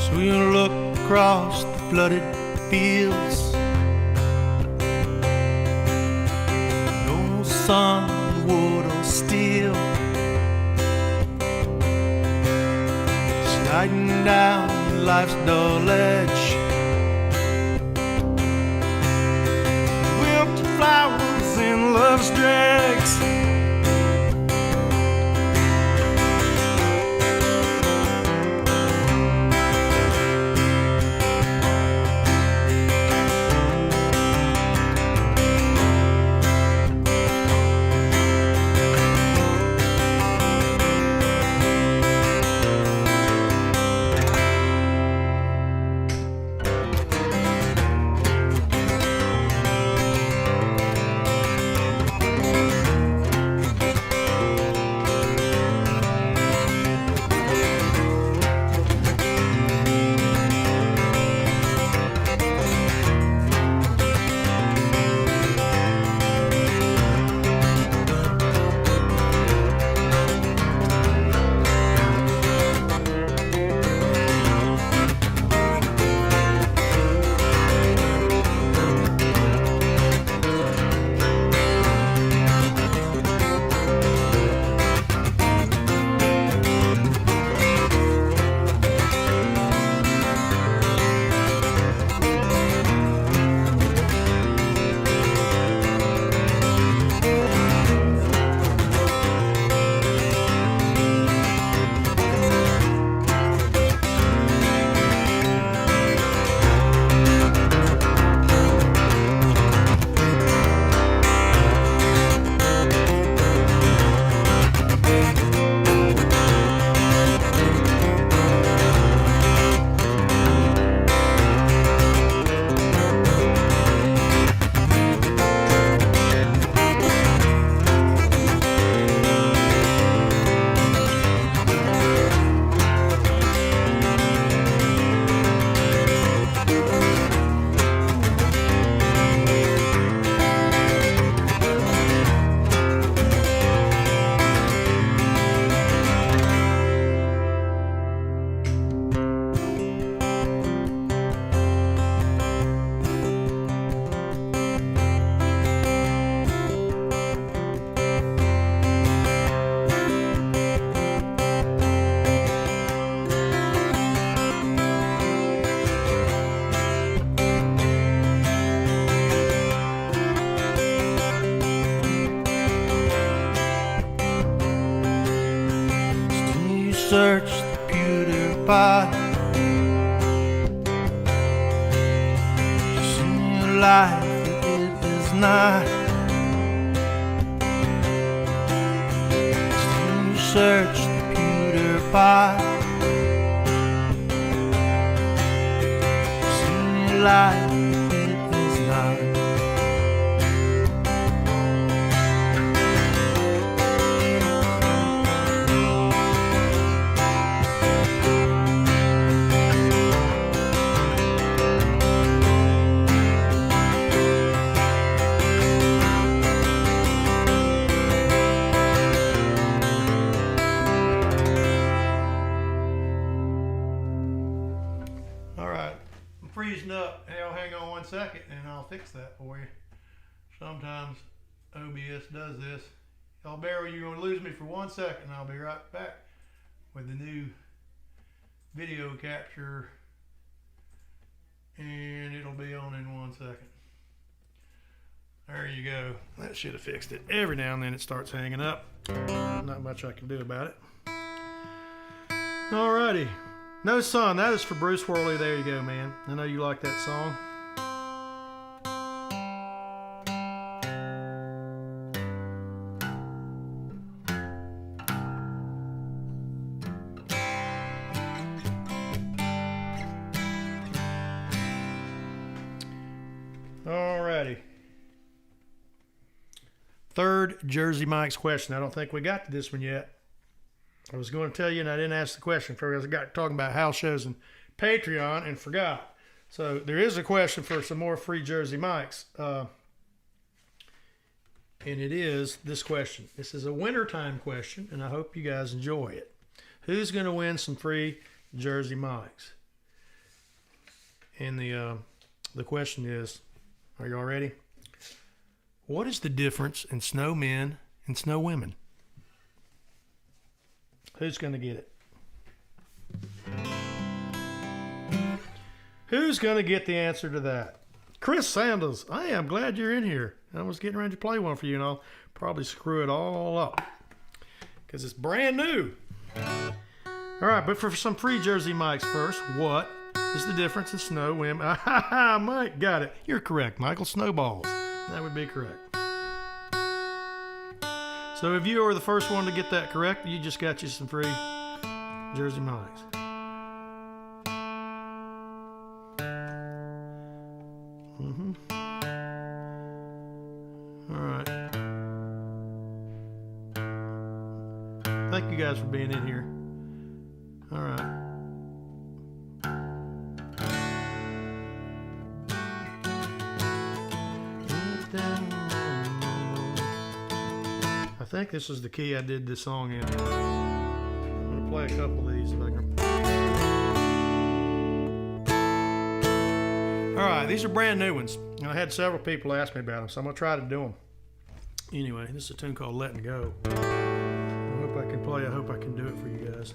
So you look across the flooded fields. No sun, wood or steel, sliding down life's dull edge. Wilted flowers in love's dregs. search the pewter pot. Just in your life it is not. Still you search the pewter pot. Just in your life it is not. Freezing up. Hey, hang on 1 second and I'll fix that for you. Sometimes OBS does this. Y'all bear with you. You're going to lose me for 1 second. I'll be right back with the new video capture, and it'll be on in 1 second. There you go. That should have fixed it. Every now and then it starts hanging up. Not much I can do about it. Alrighty. No Sun, that is for Bruce Worley. There you go, man. I know you like that song. Alrighty. Third Jersey Mike's question. I don't think we got to this one yet. I was going to tell you, and I didn't ask the question because I got talking about house shows and Patreon and forgot. So there is a question for some more free Jersey Mikes. And it is this question. This is a wintertime question, and I hope you guys enjoy it. Who's going to win some free Jersey Mikes? And the question is, are y'all ready? What is the difference in snow men and snow women? Who's going to get it? Who's going to get the answer to that? Chris Sanders. Hey, I'm glad you're in here. I was getting ready to play one for you, and I'll probably screw it all up because it's brand new. All right, but for some free Jersey Mikes first, what is the difference in snow women? Mike, got it. You're correct, Michael. Snowballs. That would be correct. So if you were the first one to get that correct, you just got you some free Jersey Mikes. All right. Thank you guys for being in here. All right. I think this is the key I did this song in. I'm going to play a couple of these if I can. All right, these are brand new ones. And I had several people ask me about them, so I'm going to try to do them. Anyway, this is a tune called Letting Go. I hope I can play. I hope I can do it for you guys.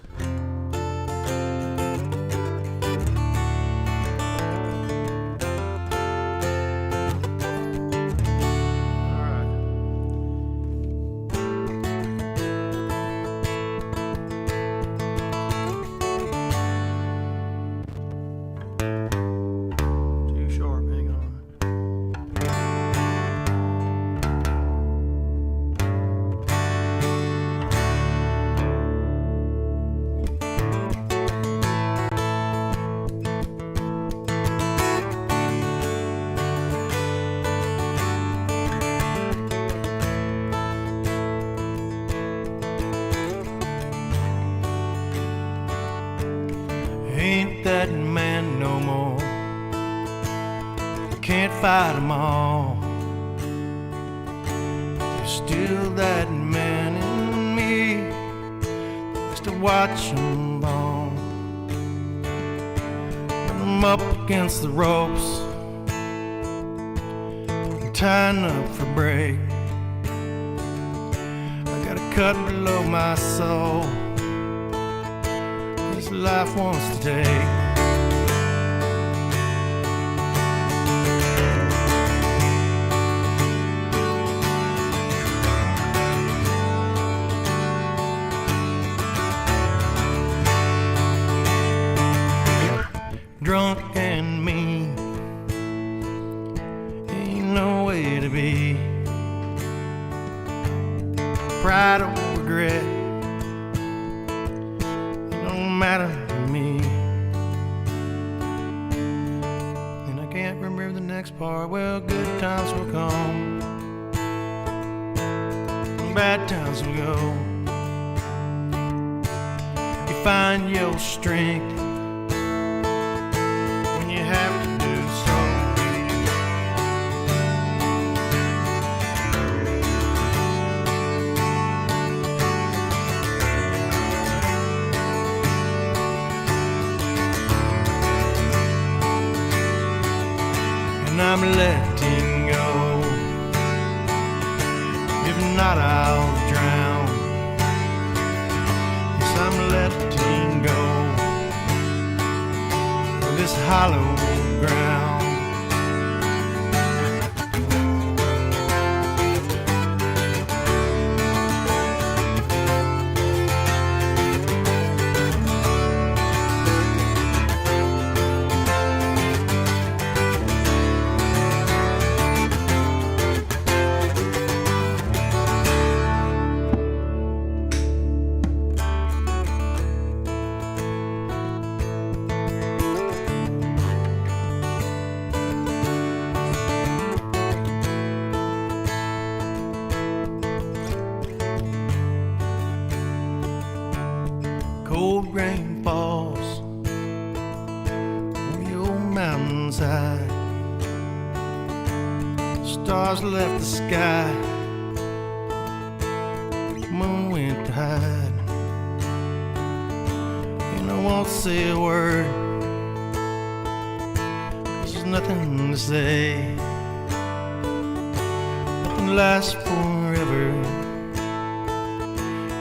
Ain't that man no more. Can't fight 'em all. There's still that man in me that still watch 'em fall. When I'm up against the ropes, I'm tying up for break. I got a cut below my soul life wants to take. pride or regret. It don't matter to me. And I can't remember the next part. Well, good times will come, bad times will go. You find your strength when you have to do so. And I'm letting go. If not, I'll drown. Yes, I'm letting go of this hollow ground. Cold rain falls on the old mountainside. Stars left the sky, moon went to hide. And I won't say a word, 'cause there's nothing to say. Nothing lasts forever,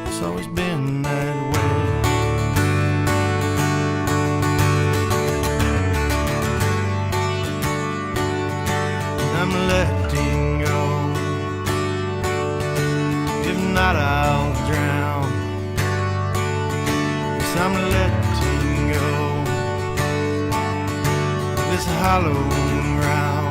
it's always been that way. I'm letting go. If not, I'll drown. Yes, I'm letting go this hollow ground.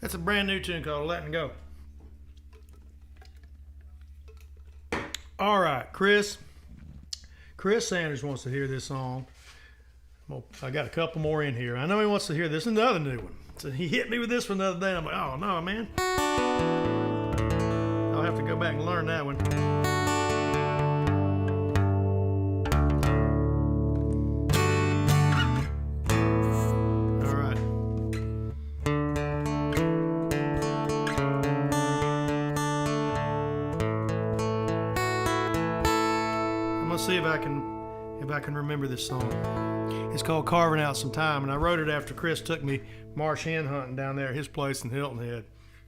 That's a brand new tune called Letting Go. All right, Chris Sanders wants to hear this song. Well, I got a couple more in here. I know he wants to hear this and the other new one. So he hit me with this one the other day. I'm like, oh no, man. I'll have to go back and learn that one. See if I can remember this song. It's called Carving Out Some Time, and I wrote it after Chris took me marsh hen hunting down there at his place in Hilton Head.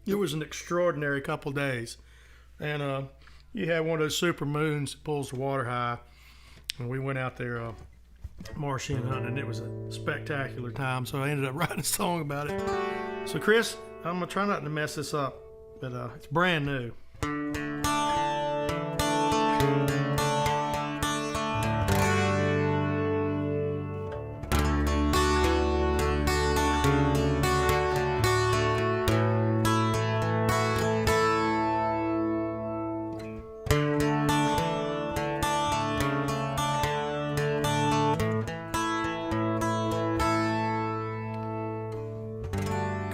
It was an extraordinary couple days, and you had one of those super moons that pulls the water high, and we went out there marsh hen hunting, and it was a spectacular time. So I ended up writing a song about it. So Chris, I'm gonna try not to mess this up, but it's brand new.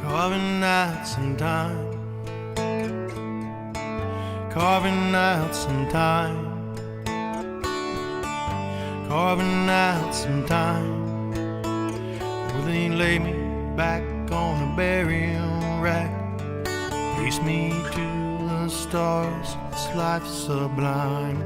Carving out some time carving out some time, carving out some time. Will they lay me back on a burial rack, race me to the stars, this life sublime.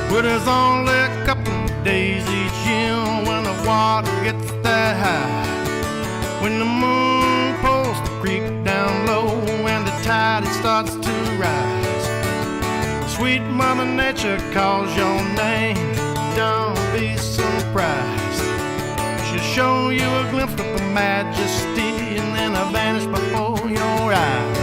But there's only a couple of days each year when the water gets that high, when the moon pulls the creek down low and the tide it starts to rise. Sweet Mother Nature calls your name, don't be surprised. She'll show you a glimpse of her majesty and then I'll vanish before your eyes.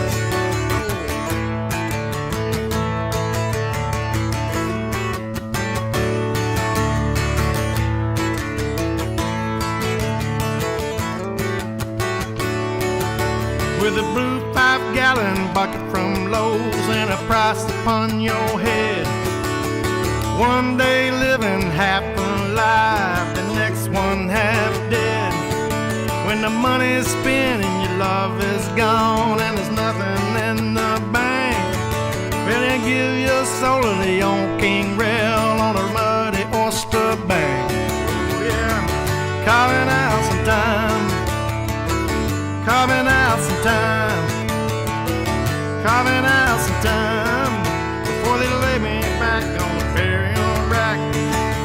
With a blue 5-gallon bucket from Lowe's and a price upon your head. One day living half alive, the next one half dead. When the money's spent and your love is gone and there's nothing in the bank, well, they give your soul to the old king rail on a muddy oyster bank. Oh, yeah, carving out some time, carving out some time, carving out some time before they lay me back on the burial rack,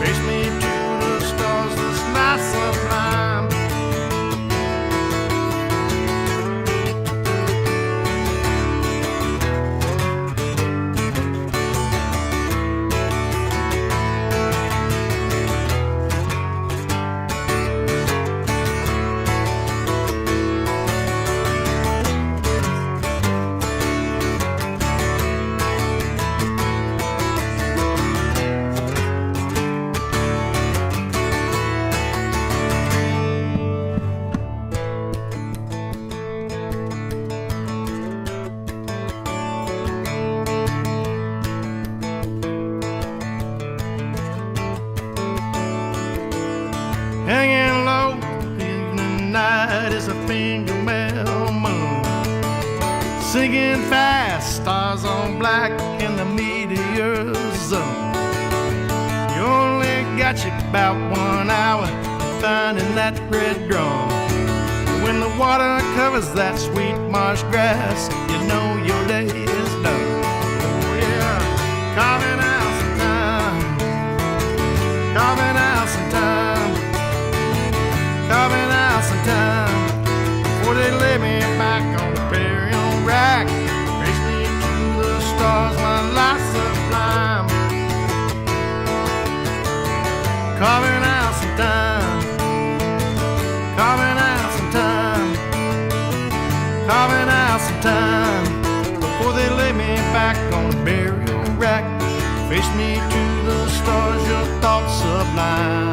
face me to the stars, this night sublime. Hanging low, the evening night is a fingernail moon, sinking fast, stars on black in the meteor zone. You only got you about 1 hour finding that red drum. When the water covers that sweet marsh grass, you know your day is done. Oh yeah, carving out some time, carving out some time, carving out some time before they lay me back on the burial rack, race me to the stars, my life sublime. Carving out some time, carving out some time, carving out some time before they lay me back on the burial rack, face me to the stars, your thoughts sublime.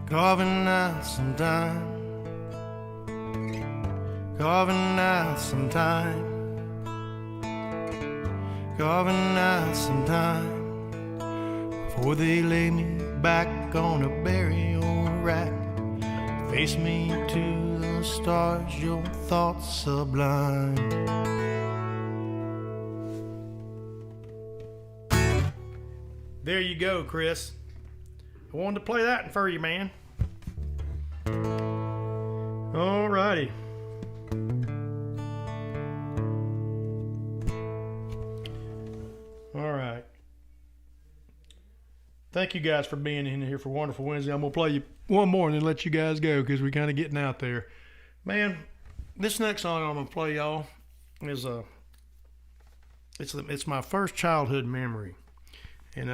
Carving out some time, carving out some time, carving out some time before they lay me back on a burial rack, Face me to the stars, your thoughts sublime. There you go, Chris. I wanted to play that for you, man. Alrighty. Alright. Thank you guys for being in here for Wonderful Wednesday. I'm going to play you one more and then let you guys go because we're kind of getting out there. Man, this next song I'm going to play y'all is it's my first childhood memory. And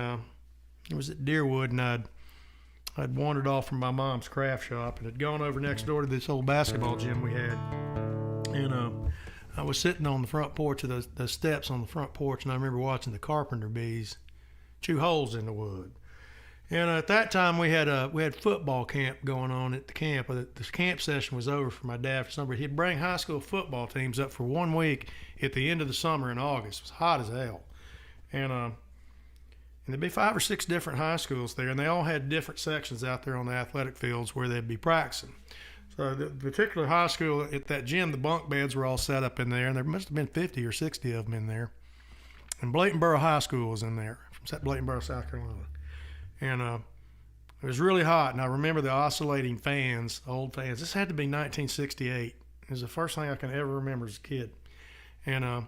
it was at Deerwood, and I'd wandered off from my mom's craft shop and had gone over next door to this old basketball gym we had. And I was sitting on the front porch of the steps on the front porch, and I remember watching the carpenter bees chew holes in the wood. And at that time, we had football camp going on at the camp. The camp session was over for my dad for summer. He'd bring high school football teams up for 1 week at the end of the summer in August. It was hot as hell. And there'd be 5 or 6 different high schools there, and they all had different sections out there on the athletic fields where they'd be practicing. So the particular high school at that gym, the bunk beds were all set up in there, and there must have been 50 or 60 of them in there. And Blaytonboro High School was in there, from Blaytonboro, South Carolina. And it was really hot, and I remember the oscillating fans, old fans. This had to be 1968. It was the first thing I can ever remember as a kid. And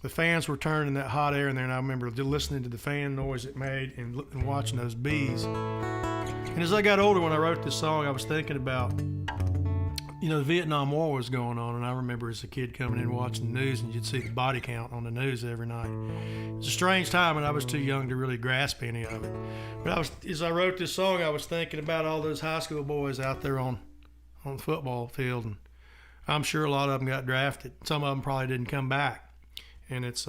the fans were turning that hot air in there, and I remember listening to the fan noise it made and watching those bees. And as I got older, when I wrote this song, I was thinking about, the Vietnam War was going on, and I remember as a kid coming in watching the news, and you'd see the body count on the news every night. It was a strange time, and I was too young to really grasp any of it. But as I wrote this song, I was thinking about all those high school boys out there on the football field, and I'm sure a lot of them got drafted. Some of them probably didn't come back. And it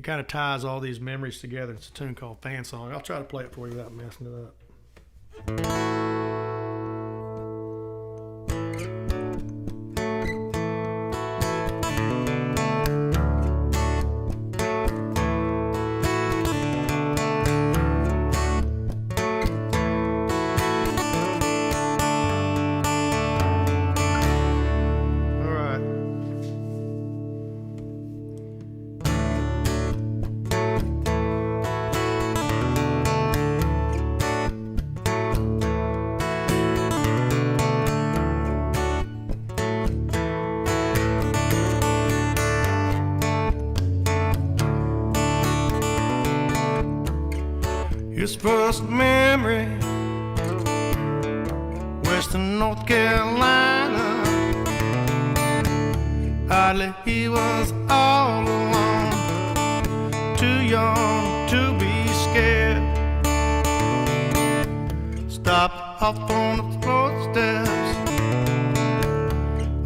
kind of ties all these memories together. It's a tune called Fan Song. I'll try to play it for you without messing it up. His first memory, Western North Carolina. Oddly, he was all alone, too young to be scared. Stopped off on the floor steps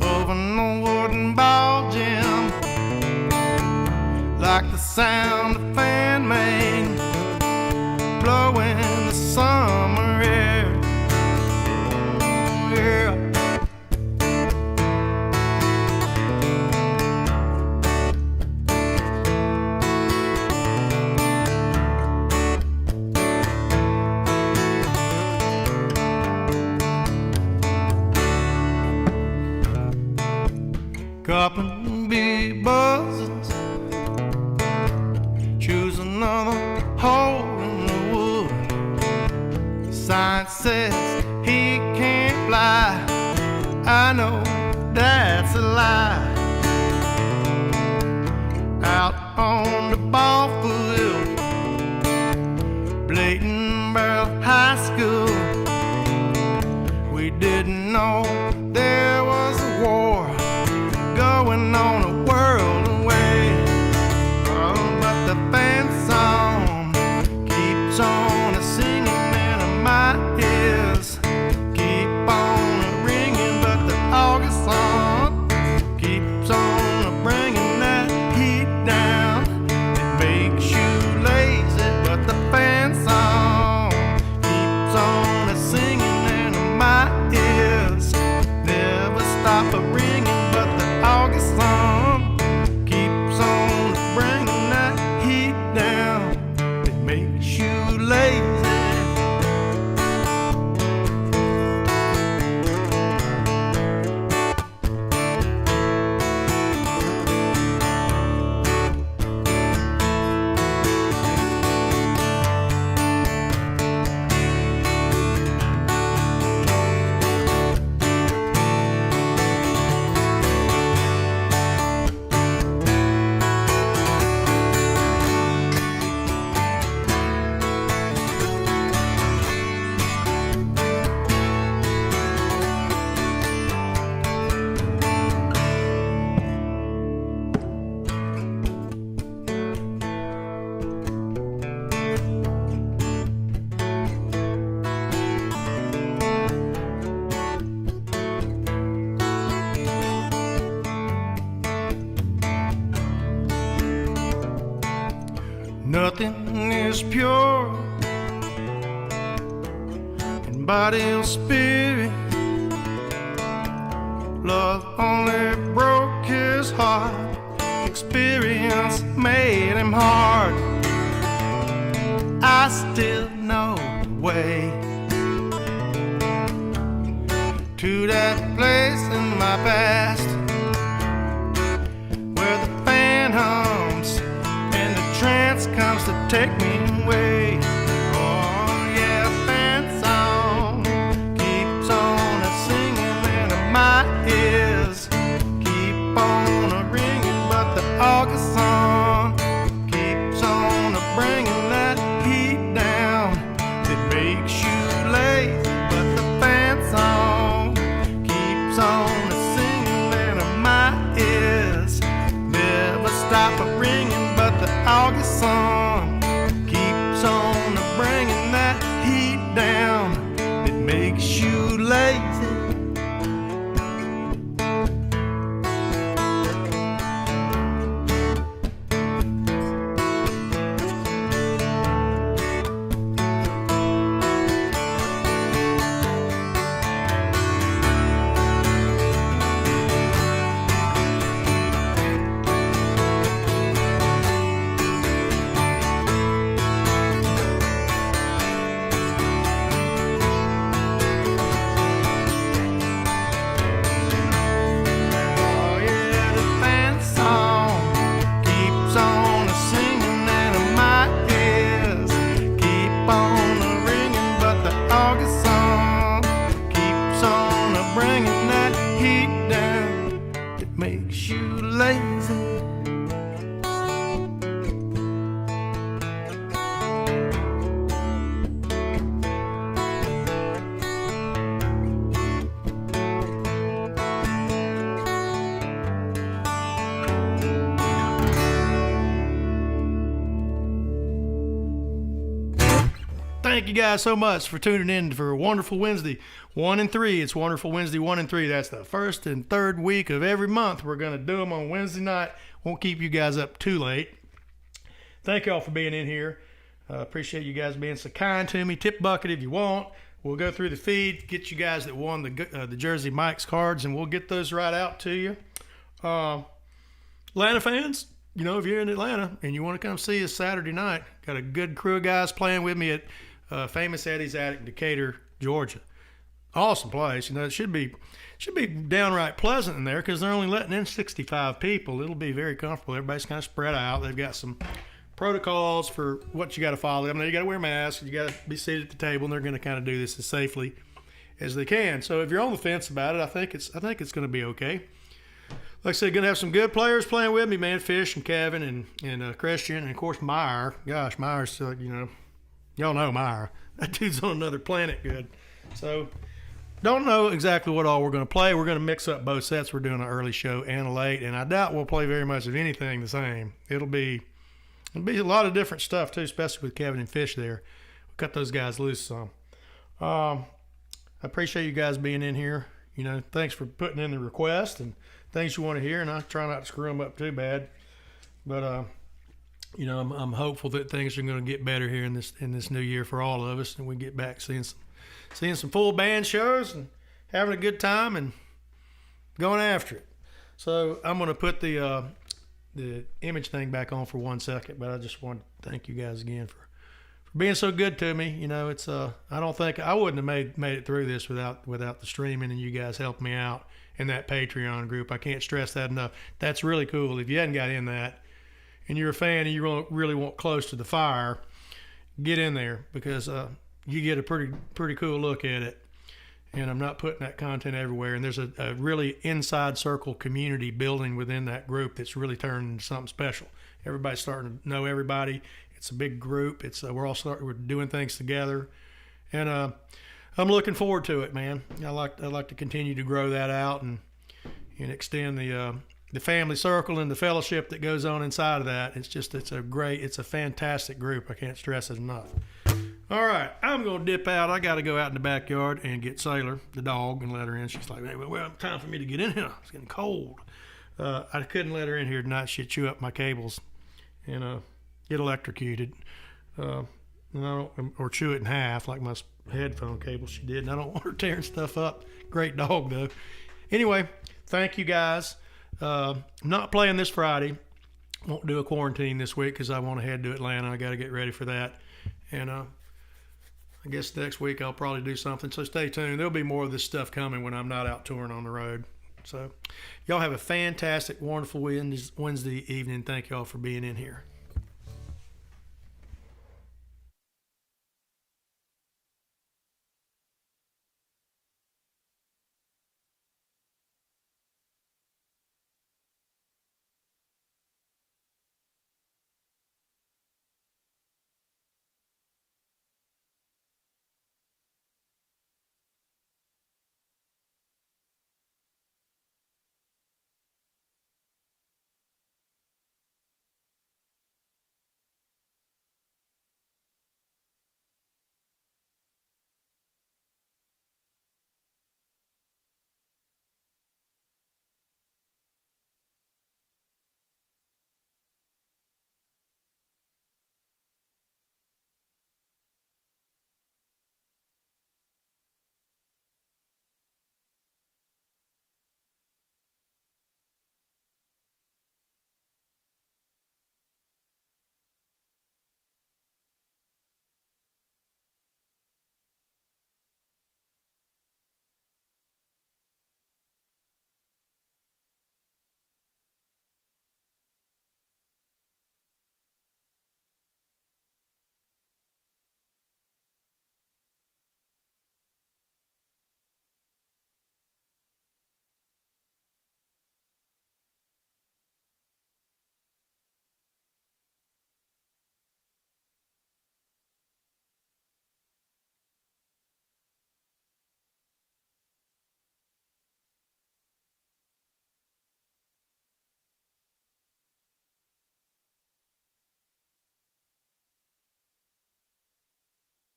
of an old wooden ball gym, like the sound a fan made blowing the summer air. Yeah. Couple bee buzzes, choose another hole in the wood. Science says he can't fly. I know that's a lie. Out on the ball field, Blaytonboro High School, we didn't know there was a war going on a world away. Oh, but the fan song keeps on singing in my ears, keep on ringing. But the August song keeps on bringing that heat down. It makes you lazy, but the fan song keeps on singing in my ears. is pure in body and spirit. Love only broke his heart. Experience made him hard. I still know the way to that place in my past where the fan hums and the trance comes to take me away. Oh yeah, fan song keeps on singing into my ears, keep on ringing, but the August song keeps on bringing that heat down. It makes you lazy, but the fan song keeps on singing into my ears. Never stop ringing, but the August song keeps on bringing that heat down. It makes you lazy. Makes you lazy. Thank you guys so much for tuning in for Wonderful Wednesday 1 and 3. It's Wonderful Wednesday 1 and 3. That's the first and third week of every month. We're going to do them on Wednesday night. Won't keep you guys up too late. Thank y'all for being in here. Appreciate you guys being so kind to me. Tip bucket if you want. We'll go through the feed, get you guys that won the Jersey Mike's cards, and we'll get those right out to you. Atlanta fans, you know, if you're in Atlanta and you want to come see us Saturday night, got a good crew of guys playing with me at Famous Eddie's Attic, Decatur, Georgia. Awesome place. You know, it should be downright pleasant in there because they're only letting in 65 people. It'll be very comfortable. Everybody's kind of spread out. They've got some protocols for what you got to follow. I mean, you got to wear masks. You got to be seated at the table, and they're going to kind of do this as safely as they can. So if you're on the fence about it, I think it's going to be okay. Like I said, going to have some good players playing with me, man. Fish and Kevin and Christian, and of course Meyer. Gosh, Meyer's you know. Y'all know Meyer. That dude's on another planet good. So, don't know exactly what all we're going to play. We're going to mix up both sets. We're doing an early show and a late, and I doubt we'll play very much of anything the same. It'll be a lot of different stuff, too, especially with Kevin and Fish there. We'll cut those guys loose some. I appreciate you guys being in here. You know, thanks for putting in the request and things you want to hear, and I try not to screw them up too bad. But, you know, I'm hopeful that things are going to get better here in this new year for all of us, and we get back seeing some full band shows and having a good time and going after it. So I'm going to put the image thing back on for 1 second, but I just want to thank you guys again for being so good to me. You know, it's I don't think I wouldn't have made it through this without the streaming and you guys helping me out in that Patreon group. I can't stress that enough. That's really cool. If you hadn't got in that, and you're a fan and you really want close to the fire, get in there because you get a pretty cool look at it. And I'm not putting that content everywhere. And there's a really inside circle community building within that group that's really turning into something special. Everybody's starting to know everybody. It's a big group. We're doing things together, and I'm looking forward to it, man. I like to continue to grow that out and extend the family circle and the fellowship that goes on inside of that. It's a fantastic group. I can't stress it enough. All right, I'm going to dip out. I got to go out in the backyard and get Sailor, the dog, and let her in. She's like, hey, well, time for me to get in here. It's getting cold. I couldn't let her in here tonight. She'd chew up my cables and get electrocuted. or chew it in half like my headphone cable she did. And I don't want her tearing stuff up. Great dog though. Anyway, thank you guys. I'm not playing this Friday. Won't do a quarantine this week because I want to head to Atlanta. I got to get ready for that. And I guess next week I'll probably do something. So stay tuned. There'll be more of this stuff coming when I'm not out touring on the road. So y'all have a fantastic, wonderful Wednesday evening. Thank y'all for being in here.